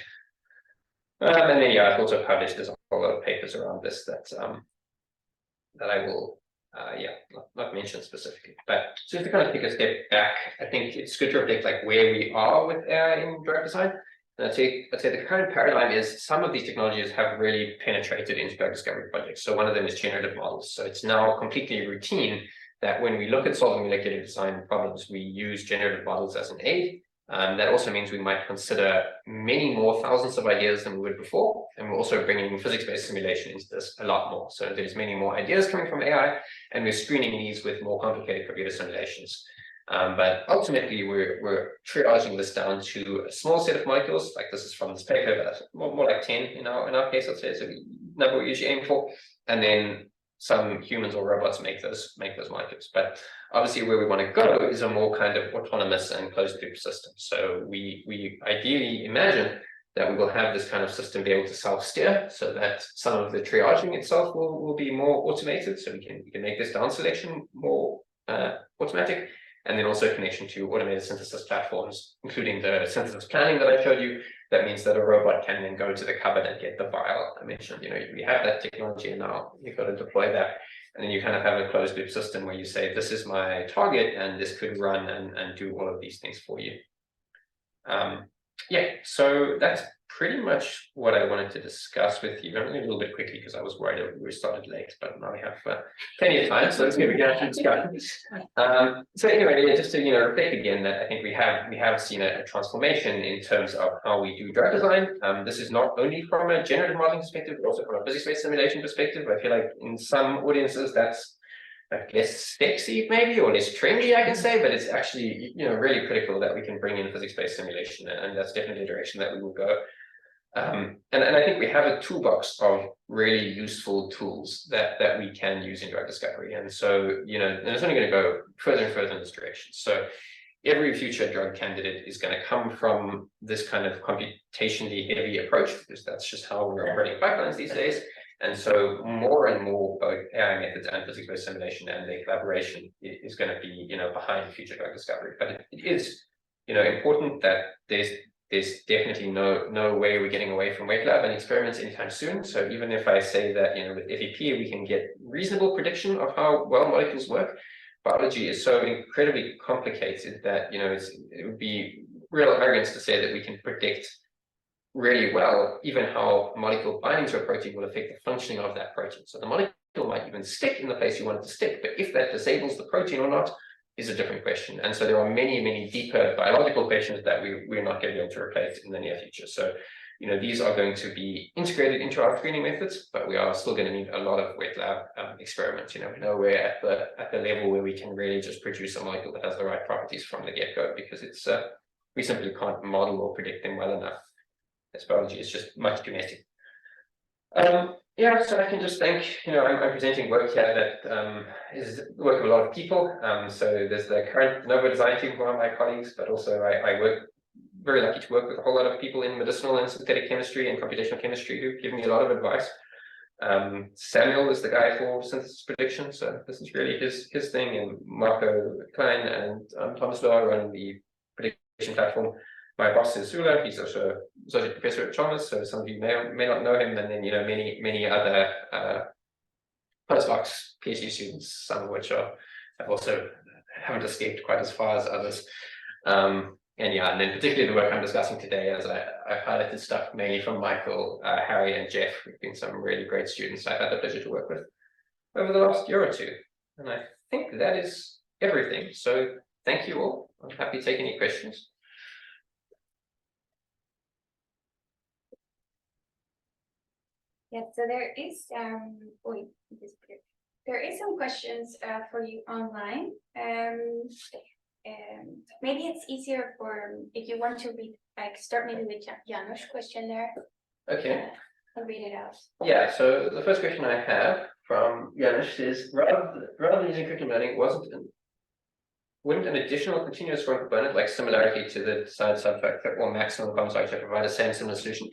And then I've also published, there's a whole lot of papers around this that I will not mention specifically. But just to kind of take a step back, I think it's good to reflect like where we are with AI in drug design. And I'd say the current paradigm is some of these technologies have really penetrated into drug discovery projects. So one of them is generative models. So it's now completely routine that when we look at solving molecular design problems, we use generative models as an aid. That also means we might consider many more thousands of ideas than we would before. And we're also bringing physics-based simulation into this a lot more. So there's many more ideas coming from AI, and we're screening these with more complicated computer simulations. But ultimately, we're triaging this down to a small set of molecules. Like this is from this paper, but more like 10 in our case, I'd say, is the number we usually aim for. And then some humans or robots make those molecules. But obviously, where we want to go is a more kind of autonomous and closed-loop system. So we ideally imagine that we will have this kind of system be able to self-steer, so that some of the triaging itself will be more automated. So we can make this down selection more automatic. And then also connection to automated synthesis platforms, including the synthesis planning that I showed you. That means that a robot can then go to the cupboard and get the vial I mentioned. We have that technology, and now you've got to deploy that. And then you kind of have a closed loop system where you say, this is my target, and this could run and do all of these things for you. So that's pretty much what I wanted to discuss with you. I'm going a little bit quickly because I was worried that we started late, but now we have plenty of time, so let's get to discussion. So anyway, just to reflect again that I think we have seen a transformation in terms of how we do drug design. This is not only from a generative modeling perspective, but also from a physics-based simulation perspective. I feel like in some audiences that's like less sexy maybe, or less trendy, I can say, but it's actually really critical that we can bring in physics-based simulation, and that's definitely a direction that we will go. And I think we have a toolbox of really useful tools that we can use in drug discovery. And so, and it's only going to go further and further in this direction. So every future drug candidate is going to come from this kind of computationally heavy approach, because that's just how we're operating pipelines these days. And so more and more both AI methods and physics-based simulation and their collaboration is going to be, behind future drug discovery. But it is, important that there's definitely no way we're getting away from wet lab and experiments anytime soon. So even if I say that, with FEP, we can get reasonable prediction of how well molecules work, biology is so incredibly complicated that, it would be real arrogance to say that we can predict really well even how molecule binding to a protein will affect the functioning of that protein. So the molecule might even stick in the place you want it to stick, but if that disables the protein or not is a different question. And so there are many, many deeper biological questions that we're not going to be able to replace in the near future. So, these are going to be integrated into our screening methods, but we are still going to need a lot of wet lab experiments. We know we're at the level where we can really just produce a molecule that has the right properties from the get-go, because it's we simply can't model or predict them well enough. As biology is just much too messy. So I can just thank, I'm presenting work here that is the work of a lot of people. So there's the current Novo design team, one of my colleagues, but also I work, very lucky to work with a whole lot of people in medicinal and synthetic chemistry and computational chemistry who give me a lot of advice. Samuel is the guy for synthesis prediction, so this is really his thing, and Marco Klein and Thomas Lohr run the prediction platform. My boss is Sula. He's also associate professor at Chalmers, so some of you may not know him. And then many other postdocs, PhD students, some of which haven't escaped quite as far as others. And then particularly the work I'm discussing today, as I've highlighted stuff mainly from Michael, Harry, and Jeff, who've been some really great students I've had the pleasure to work with over the last year or two. And I think that is everything. So thank you all. I'm happy to take any questions. Yeah, so there is wait, there is some questions for you online. Maybe it's easier for if you want to read, like start maybe with Janusz question there. Okay. I'll read it out. Yeah, so the first question I have from Janusz is, rather than using curriculum learning, wouldn't an additional continuous scoring component like similarity to the desired subfactor or maximum common factor provide the same similar solution?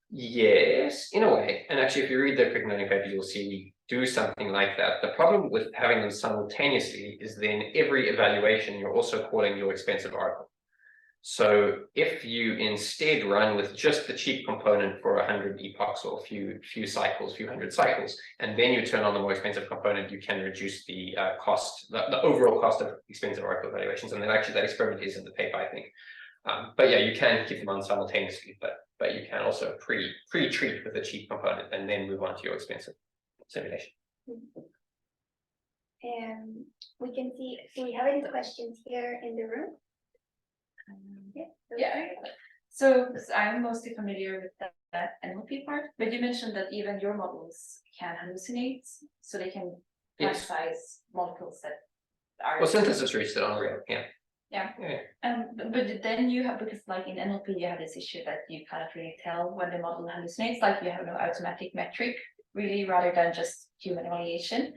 Yes, in a way. And actually, if you read the curriculum learning paper, you'll see we do something like that. The problem with having them simultaneously is then every evaluation, you're also calling your expensive article. So if you instead run with just the cheap component for 100 epochs or a few cycles, few hundred cycles, and then you turn on the more expensive component, you can reduce the cost, the overall cost of expensive article evaluations. And then actually that experiment is in the paper, I think. But yeah, you can keep them on simultaneously, but you can also pre-treat with a cheap component and then move on to your expensive simulation. And we can see, do we have any questions here in the room? Yeah. So I'm mostly familiar with that NLP part, but you mentioned that even your models can hallucinate, so they can quantize molecules that are. Well, synthesis reached it on real, yeah. Yeah. Yeah. But then you have, because like in NLP you have this issue that you cannot really tell when the model hallucinates, like you have no automatic metric really, rather than just human evaluation.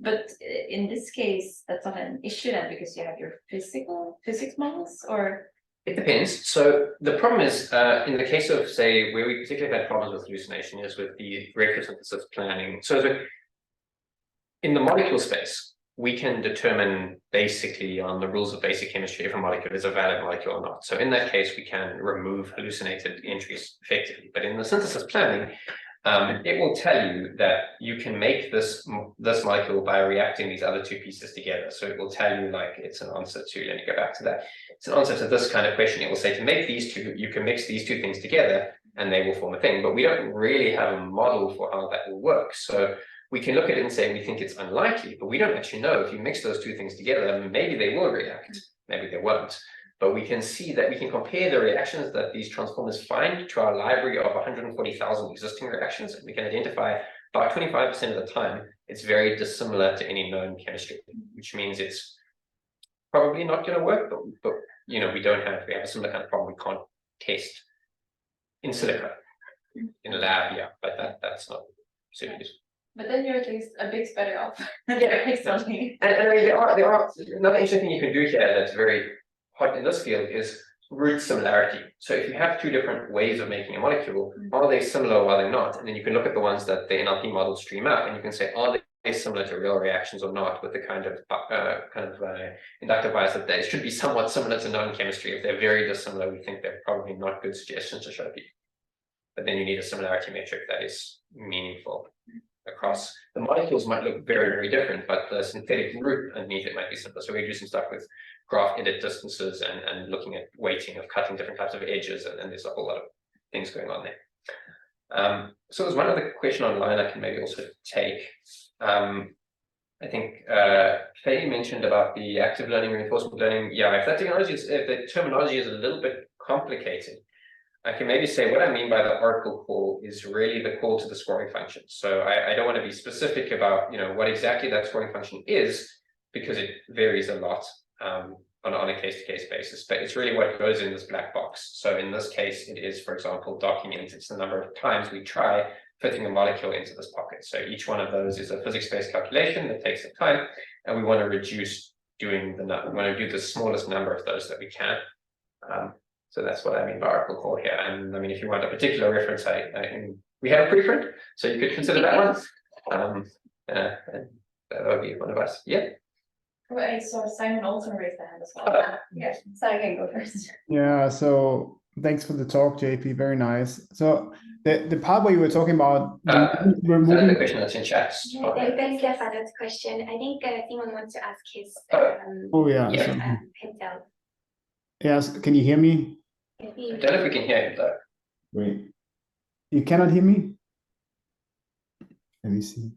But in this case, that's not an issue then, because you have your physics models, or. It depends. So the problem is, in the case of, say, where we particularly had problems with hallucination is with the reactive synthesis planning. So in the molecule space, we can determine basically on the rules of basic chemistry if a molecule is a valid molecule or not. So in that case, we can remove hallucinated entries effectively. But in the synthesis planning, it will tell you that you can make this molecule by reacting these other two pieces together. So it will tell you, like, it's an answer to, let me go back to that. It's an answer to this kind of question. It will say to make these two, you can mix these two things together and they will form a thing. But we don't really have a model for how that will work. So we can look at it and say, we think it's unlikely, but we don't actually know if you mix those two things together, maybe they will react, maybe they won't. But we can see that we can compare the reactions that these transformers find to our library of 140,000 existing reactions, and we can identify about 25% of the time it's very dissimilar to any known chemistry, which means it's probably not going to work. But you know, we have a similar kind of problem we can't test in silico in a lab, yeah. But that's not serious. But then you're at least a bit better off. Yeah, exactly. And I mean, there are another interesting thing you can do here that's very hot in this field is root similarity. So if you have two different ways of making a molecule, are they similar or are they not? And then you can look at the ones that the NLP models stream out, and you can say, are they similar to real reactions or not, with the kind of inductive bias that they should be somewhat similar to known chemistry. If they're very dissimilar, we think they're probably not good suggestions to show people. But then you need a similarity metric that is meaningful across. The molecules might look very, very different, but the synthetic root underneath it might be similar. So we do some stuff with graph edit distances and looking at weighting of cutting different types of edges, and there's a whole lot of things going on there. So there's one other question online I can maybe also take. I think Faye mentioned about the active learning, reinforcement learning. Yeah, if that technology is, if the terminology is a little bit complicated, I can maybe say what I mean by the oracle call is really the call to the scoring function. So I don't want to be specific about, you know, what exactly that scoring function is, because it varies a lot on a case-to-case basis, but it's really what goes in this black box. So in this case, it is, for example, document. It's the number of times we try fitting a molecule into this pocket. So each one of those is a physics-based calculation that takes some time, and we want to reduce doing we want to do the smallest number of those that we can. So that's what I mean by oracle call here. And I mean, if you want a particular reference, we have a preprint, so you could consider that one. And that would be one of us. Yeah. I saw Simon also raised the hand as well. Yeah, so I can go first. Yeah, so thanks for the talk, JP. Very nice. So the part where you were talking about removing the question that's in chat. Thanks, Stefan's question. I think Simon wants to ask his oh yeah, himself. Yes, can you hear me? I don't know if we can hear you though. Wait, you cannot hear me? Let me see.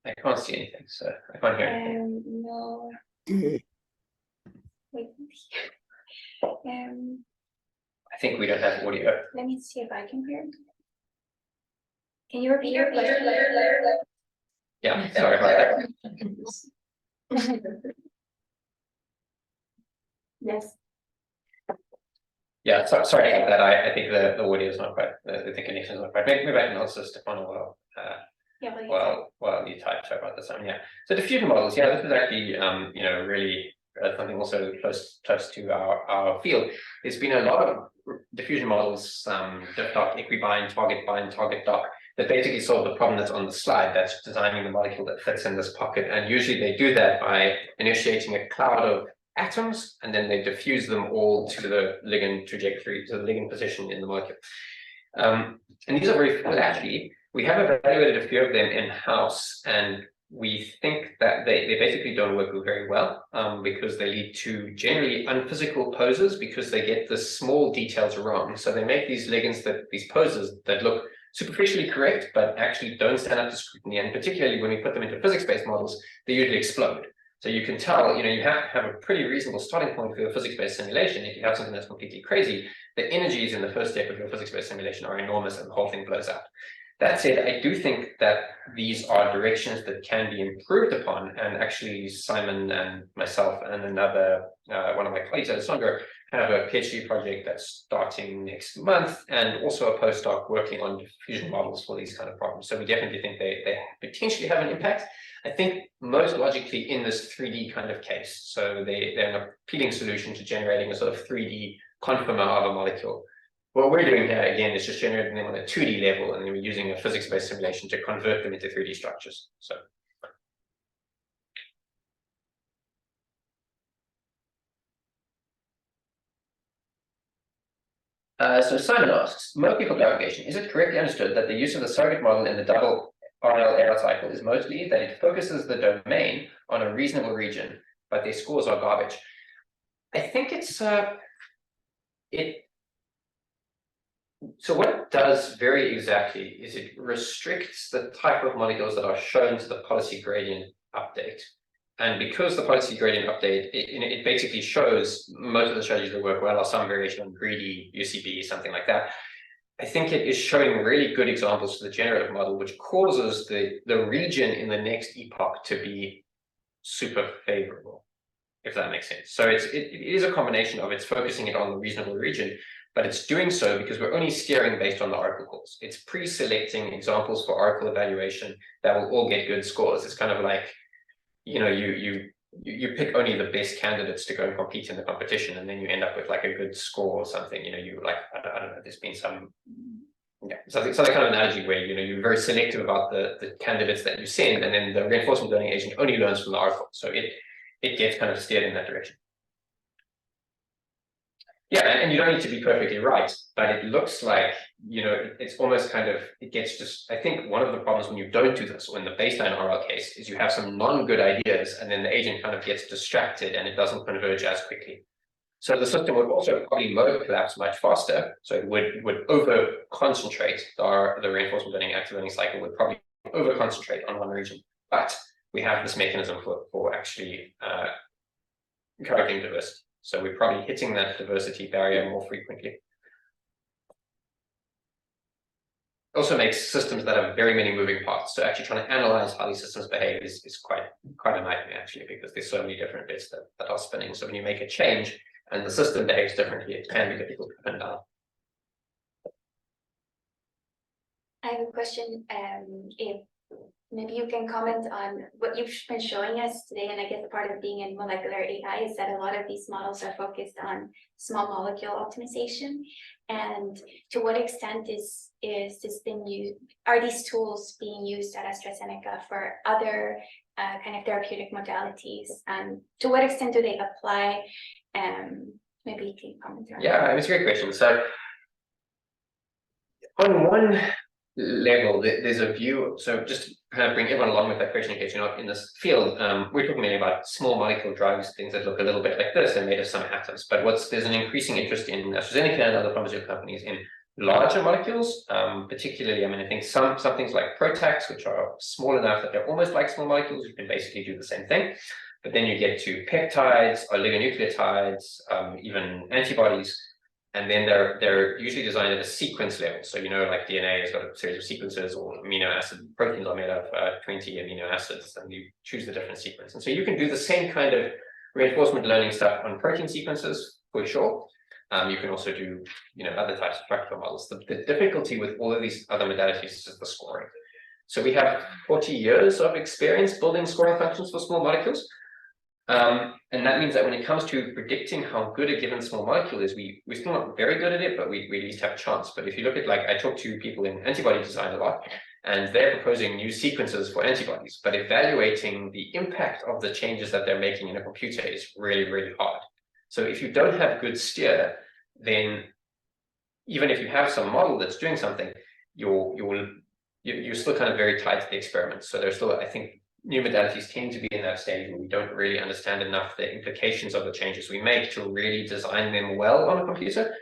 I can't see anything, so I can't hear anything. No. Okay. Wait. I think we don't have audio. Let me see if I can hear. Can you repeat your question? Yeah, sorry about that. Yes. Yeah, sorry about that. I think the audio is not quite, the connection is not quite. Maybe I can answer Stefano Yeah, while you type. Sorry about this. Yeah. So diffusion models. Yeah, this is actually really something also close to our field. There's been a lot of diffusion models, diff-dock, equibind, target dock, that basically solve the problem that's on the slide. That's designing the molecule that fits in this pocket, and usually they do that by initiating a cloud of atoms, and then they diffuse them all to the ligand trajectory, to the ligand position in the molecule. And these are very well, actually, we have evaluated a few of them in-house, and we think that they basically don't work very well, because they lead to generally unphysical poses, because they get the small details wrong. So they make these ligands, these poses that look superficially correct, but actually don't stand up to scrutiny. And particularly when we put them into physics-based models, they usually explode. So you can tell, you have to have a pretty reasonable starting point for your physics-based simulation. If you have something that's completely crazy, the energies in the first step of your physics-based simulation are enormous and the whole thing blows out. That said, I do think that these are directions that can be improved upon, and actually Simon and myself and another one of my colleagues, Alessandro, have a PhD project that's starting next month, and also a postdoc working on diffusion models for these kind of problems. So we definitely think they potentially have an impact. I think most logically in this 3D kind of case. So they're an appealing solution to generating a sort of 3D conformer of a molecule. What we're doing here, again, is just generating them on a 2D level, and then we're using a physics-based simulation to convert them into 3D structures. So. So Simon asks, mostly for clarification, is it correctly understood that the use of the surrogate model in the double RL error cycle is mostly that it focuses the domain on a reasonable region, but their scores are garbage? I think it's so what it does very exactly is it restricts the type of molecules that are shown to the policy gradient update. And because the policy gradient update, it basically shows most of the strategies that work well are some variation on greedy, UCB, something like that. I think it is showing really good examples to the generative model, which causes the region in the next epoch to be super favorable, if that makes sense. So it is a combination of it's focusing it on the reasonable region, but it's doing so because we're only steering based on the oracle calls. It's pre-selecting examples for oracle evaluation that will all get good scores. It's kind of like, you pick only the best candidates to go and compete in the competition, and then you end up with like a good score or something. You like, I don't know, there's been some something kind of analogy where you're very selective about the candidates that you send, and then the reinforcement learning agent only learns from the oracle, so it gets kind of steered in that direction. Yeah, and you don't need to be perfectly right, but it looks like, it's almost kind of, it gets just, I think one of the problems when you don't do this, or in the baseline RL case, is you have some non-good ideas, and then the agent kind of gets distracted and it doesn't converge as quickly. So the system would also probably mode collapse much faster. So it would over-concentrate, the reinforcement learning active learning cycle would probably over-concentrate on one region. But we have this mechanism for actually correcting diversity. So we're probably hitting that diversity barrier more frequently. Also makes systems that have very many moving parts. So actually trying to analyze how these systems behave is quite a nightmare, actually, because there's so many different bits that are spinning. So when you make a change and the system behaves differently, it can be difficult to pin down. I have a question. If maybe you can comment on what you've been showing us today, and I guess part of being in molecular AI is that a lot of these models are focused on small molecule optimization. And to what extent is this being used? Are these tools being used at AstraZeneca for other kind of therapeutic modalities? And to what extent do they apply? Maybe you can comment on that. Yeah, it's a great question. So on one level, there's a view, so just to kind of bring everyone along with that question in case you're not in this field, we're talking mainly about small molecule drugs, things that look a little bit like this and made of some atoms. But there's an increasing interest in AstraZeneca and other pharmaceutical companies in larger molecules, particularly, I think some things like PROTACs, which are small enough that they're almost like small molecules. You can basically do the same thing. But then you get to peptides, oligonucleotides, even antibodies. And then they're usually designed at a sequence level. So, like DNA has got a series of sequences, or amino acid proteins are made of 20 amino acids, and you choose the different sequence. And so you can do the same kind of reinforcement learning stuff on protein sequences for sure. You can also do, other types of structural models. The difficulty with all of these other modalities is the scoring. So we have 40 years of experience building scoring functions for small molecules. And that means that when it comes to predicting how good a given small molecule is, we're still not very good at it, but we at least have a chance. But if you look at, I talk to people in antibody design a lot, and they're proposing new sequences for antibodies, but evaluating the impact of the changes that they're making in a computer is really, really hard. So if you don't have good steer, then even if you have some model that's doing something, you're still kind of very tied to the experiment. So there's still, I think, new modalities tend to be in that stage where we don't really understand enough the implications of the changes we make to really design them well on a computer.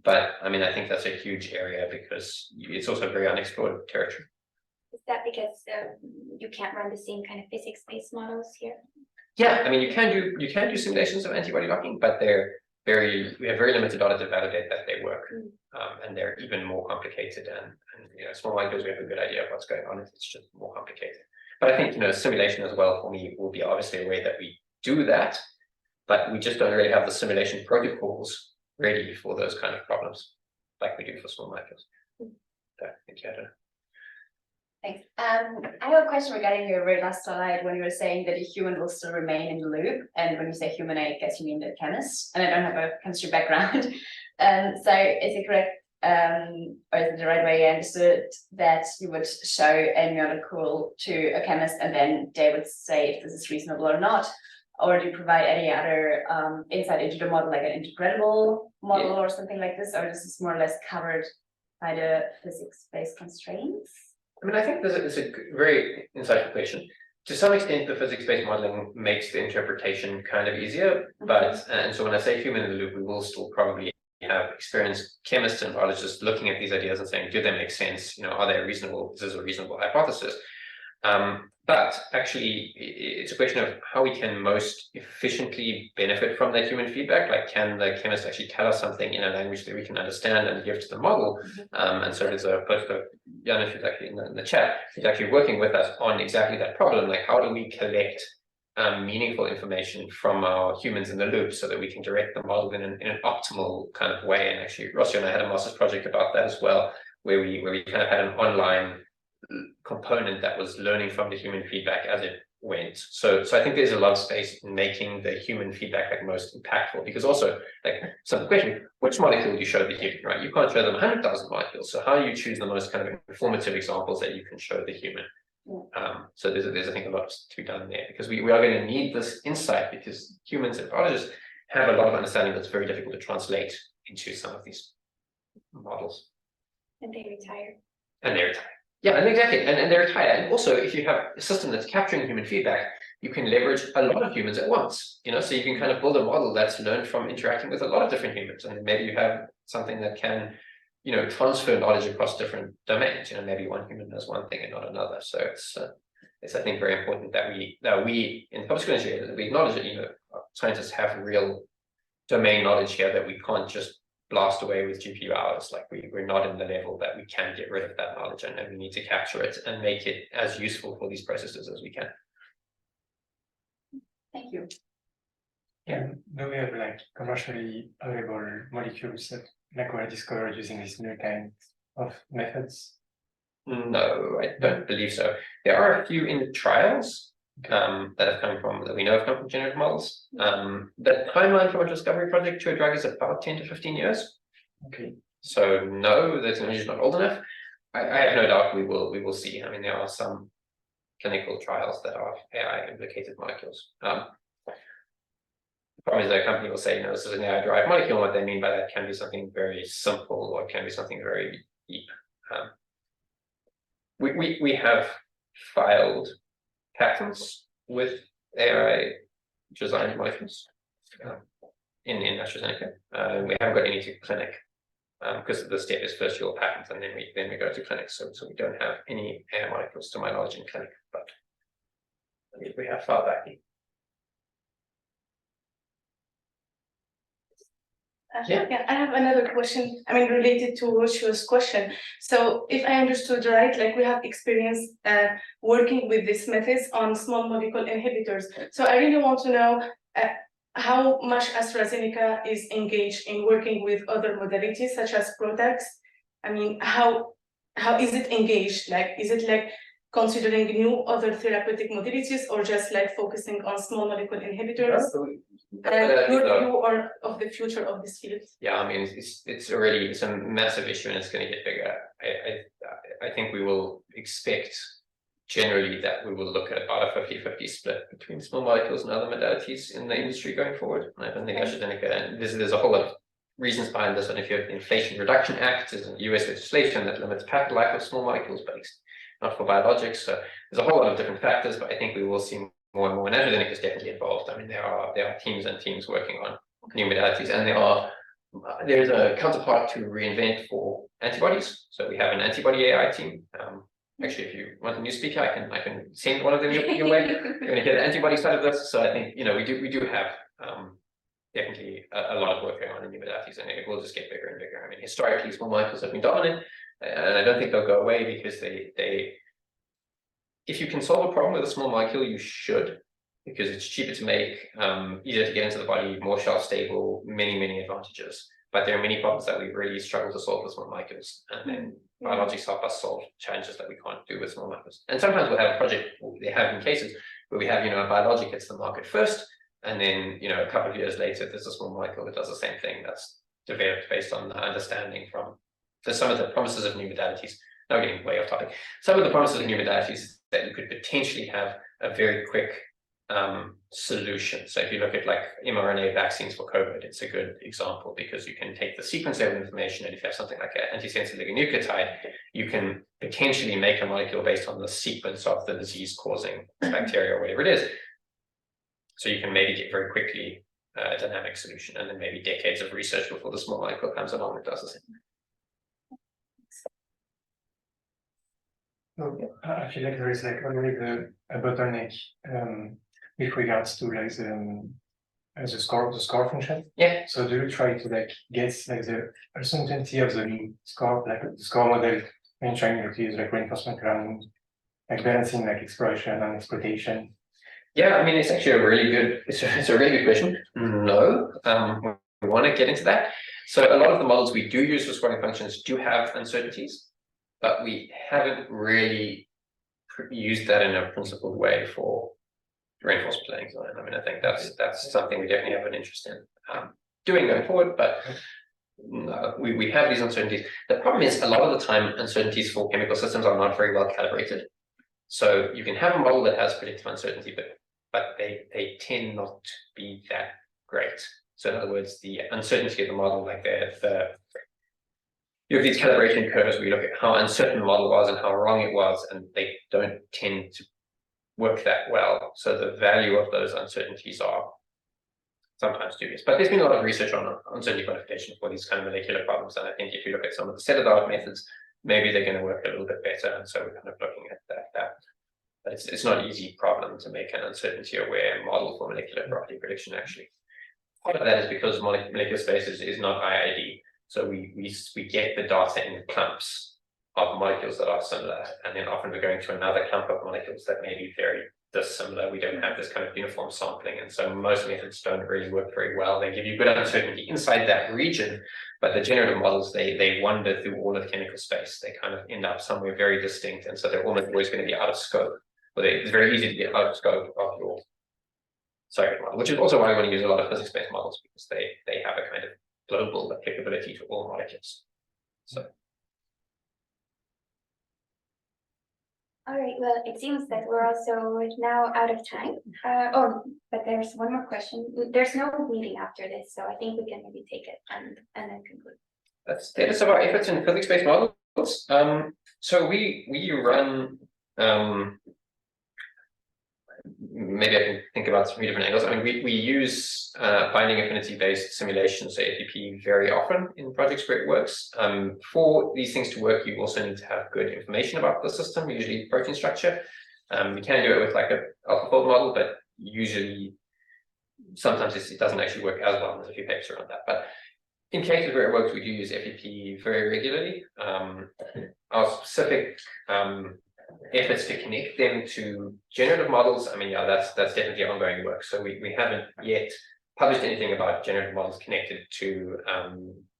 But I mean, I think that's a huge area because it's also very unexplored territory. Is that because you can't run the same kind of physics-based models here? Yeah, I mean, you can do simulations of antibody docking, but we have very limited data to validate that they work, and they're even more complicated. And small molecules, we have a good idea of what's going on. It's just more complicated. But I think simulation as well for me will be obviously a way that we do that, but we just don't really have the simulation protocols ready for those kind of problems like we do for small molecules. So, thank you, Adam. Thanks. I have a question regarding your very last slide when you were saying that a human will still remain in the loop. And when you say human, I guess you mean the chemist. And I don't have a chemistry background. So is it correct, or is it the right way I understood that you would show a molecule to a chemist and then they would say if this is reasonable or not? Or do you provide any other insight into the model, like an interpretable model or something like this? Or this is more or less covered by the physics-based constraints? I mean, I think there's a very insightful question. To some extent, the physics-based modeling makes the interpretation kind of easier, but, and so when I say human in the loop, we will still probably have experienced chemists and biologists looking at these ideas and saying, do they make sense? Are they reasonable? Is this a reasonable hypothesis? But actually, it's a question of how we can most efficiently benefit from that human feedback. Like, can the chemist actually tell us something in a language that we can understand and give to the model? And so there's a postdoc, Janet, who's actually in the chat, who's actually working with us on exactly that problem. Like, how do we collect meaningful information from our humans in the loop so that we can direct the model in an optimal kind of way? And actually, Rossi and I had a master's project about that as well, where we kind of had an online component that was learning from the human feedback as it went. So I think there's a lot of space in making the human feedback most impactful, because also, some question, which molecule do you show the human, right? You can't show them 100,000 molecules. So how do you choose the most kind of informative examples that you can show the human? So there's I think a lot to be done there, because we are going to need this insight, because humans and biologists have a lot of understanding that's very difficult to translate into some of these models. And they retire. And they retire. Yeah, and exactly, and they're retired. And also, if you have a system that's capturing human feedback, you can leverage a lot of humans at once. So you can kind of build a model that's learned from interacting with a lot of different humans, and maybe you have something that can, transfer knowledge across different domains. Maybe one human knows one thing and not another. So it's I think very important that we in pharmaceutical engineering, that we acknowledge that scientists have real domain knowledge here that we can't just blast away with GPU hours. Like we're not in the level that we can get rid of that knowledge, and we need to capture it and make it as useful for these processes as we can. Thank you. Yeah, do we have commercially available molecules that were discovered using these new kinds of methods? No, I don't believe so. There are a few in trials that have come from, that we know have come from generative models. The timeline from a discovery project to a drug is about 10 to 15 years. Okay. So no, the technology is not old enough. I have no doubt we will see. I mean, there are some clinical trials that are AI implicated molecules. The problem is that a company will say, this is an AI-derived molecule. What they mean by that can be something very simple, or it can be something very deep. We have filed patents with AI designed molecules in AstraZeneca. We haven't got any to clinic because the step is first your patent, and then we go to clinic. So we don't have any AI molecules to my knowledge in clinic, but we have filed that. Yeah. Yeah, I have another question, I mean, related to Roshua's question. So if I understood right, like we have experience working with these methods on small molecule inhibitors. So I really want to know how much AstraZeneca is engaged in working with other modalities such as PROTACs. I mean, how is it engaged? Like, is it like considering new other therapeutic modalities or just like focusing on small molecule inhibitors? And your view or of the future of this field? Yeah, I mean, it's a massive issue and it's going to get bigger. I think we will expect generally that we will look at about a 50-50 split between small molecules and other modalities in the industry going forward. And I don't think AstraZeneca, and there's a whole lot of reasons behind this. And if you have the Inflation Reduction Act, there's US legislation that limits patent life of small molecules, but it's not for biologics. So there's a whole lot of different factors, but I think we will see more and more, and AstraZeneca is definitely involved. I mean, there are teams and teams working on new modalities, and there's a counterpart to ReInvent for antibodies. So we have an antibody AI team. Actually, if you want a new speaker, I can send one of them your way. You're going to hear the antibody side of this. So I think we do have definitely a lot of work going on in new modalities, and it will just get bigger and bigger. I mean, historically, small molecules have been dominant, and I don't think they'll go away because they if you can solve a problem with a small molecule, you should, because it's cheaper to make, easier to get into the body, more shelf stable, many advantages. But there are many problems that we really struggle to solve with small molecules, and then biologics help us solve challenges that we can't do with small molecules. And sometimes we'll have a project, they have in cases where we have, a biologic hits the market first, and then, a couple of years later, there's a small molecule that does the same thing that's developed based on the understanding from some of the promises of new modalities. Now we're getting way off topic. Some of the promises of new modalities that you could potentially have a very quick solution. So if you look at like mRNA vaccines for COVID, it's a good example because you can take the sequence level information, and if you have something like an antisense oligonucleotide, you can potentially make a molecule based on the sequence of the disease-causing bacteria or whatever it is. So you can maybe get very quickly a dynamic solution, and then maybe decades of research before the small molecule comes along and does the same. So I feel like there is like already a bottleneck with regards to like the score function. Yeah. So do you try to like get like the uncertainty of the score, like the score model, and trying to use like reinforcement learning, like balancing like exploration and exploitation? Yeah, I mean, it's actually a really good question. No, we want to get into that. So a lot of the models we do use for scoring functions do have uncertainties, but we haven't really used that in a principled way for reinforcement learning design. I mean, I think that's something we definitely have an interest in doing going forward, but no, we have these uncertainties. The problem is a lot of the time uncertainties for chemical systems are not very well calibrated. So you can have a model that has predictive uncertainty, but they tend not to be that great. So in other words, the uncertainty of the model, like you have these calibration curves where you look at how uncertain the model was and how wrong it was, and they don't tend to work that well. So the value of those uncertainties are sometimes dubious. But there's been a lot of research on uncertainty quantification for these kind of molecular problems. And I think if you look at some of the state-of-the-art methods, maybe they're going to work a little bit better. And so we're kind of looking at that. But it's not an easy problem to make an uncertainty-aware model for molecular property prediction, actually. Part of that is because molecular space is not IID. So we get the data in clumps of molecules that are similar, and then often we're going to another clump of molecules that may be very dissimilar. We don't have this kind of uniform sampling, and so most methods don't really work very well. They give you good uncertainty inside that region, but the generative models, they wander through all of chemical space. They kind of end up somewhere very distinct, and so they're almost always going to be out of scope. But it's very easy to get out of scope of your surrogate model, which is also why we want to use a lot of physics-based models, because they have a kind of global applicability to all molecules. So. All right, well, it seems that we're also now out of time. But there's one more question. There's no meeting after this, so I think we can maybe take it and then conclude. That's status of our efforts in physics-based models. So we run, maybe I can think about 3 different angles. I mean, we use binding affinity-based simulation, so FEP, very often in projects where it works. For these things to work, you also need to have good information about the system, usually protein structure. You can do it with like a AlphaFold model, but usually, sometimes it doesn't actually work as well. There's a few papers around that. But In cases where it works, we do use FEP very regularly. Our specific efforts to connect them to generative models, I mean, yeah, that's definitely ongoing work. So we haven't yet published anything about generative models connected to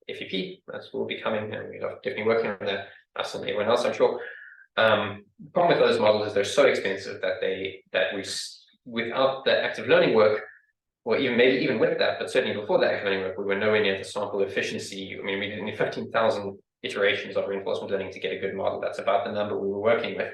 FEP. That's will be coming, and we're definitely working on that, us and everyone else, I'm sure. The problem with those models is they're so expensive that without the active learning work, or maybe even with that, but certainly before the active learning work, we were nowhere near the sample efficiency. I mean, we did 15,000 iterations of reinforcement learning to get a good model. That's about the number we were working with.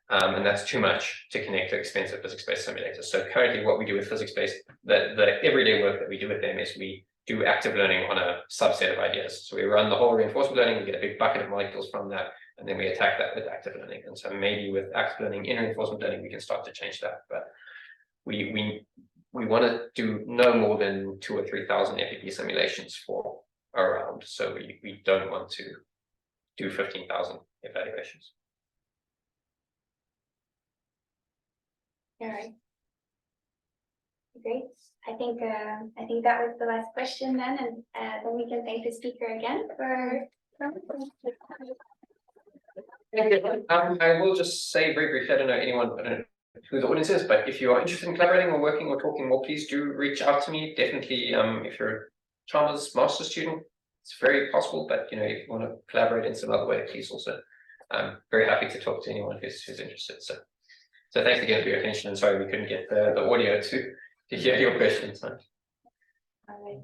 And that's too much to connect to expensive physics-based simulators. So currently what we do with physics-based, the everyday work that we do with them is we do active learning on a subset of ideas. So we run the whole reinforcement learning, we get a big bucket of molecules from that, and then we attack that with active learning. And so maybe with active learning in reinforcement learning, we can start to change that. But we want to do no more than 2,000 or 3,000 FEP simulations for a round. So we don't want to do 15,000 evaluations. All right. Great. I think that was the last question then, and then we can thank the speaker again for. I will just say very briefly, I don't know who the audience is, but if you are interested in collaborating or working or talking more, please do reach out to me. Definitely, if you're a Chalmers master student, it's very possible, but if you want to collaborate in some other way, please also. I'm very happy to talk to anyone who's interested. So thanks again for your attention, and sorry we couldn't get the audio to hear your questions. All right.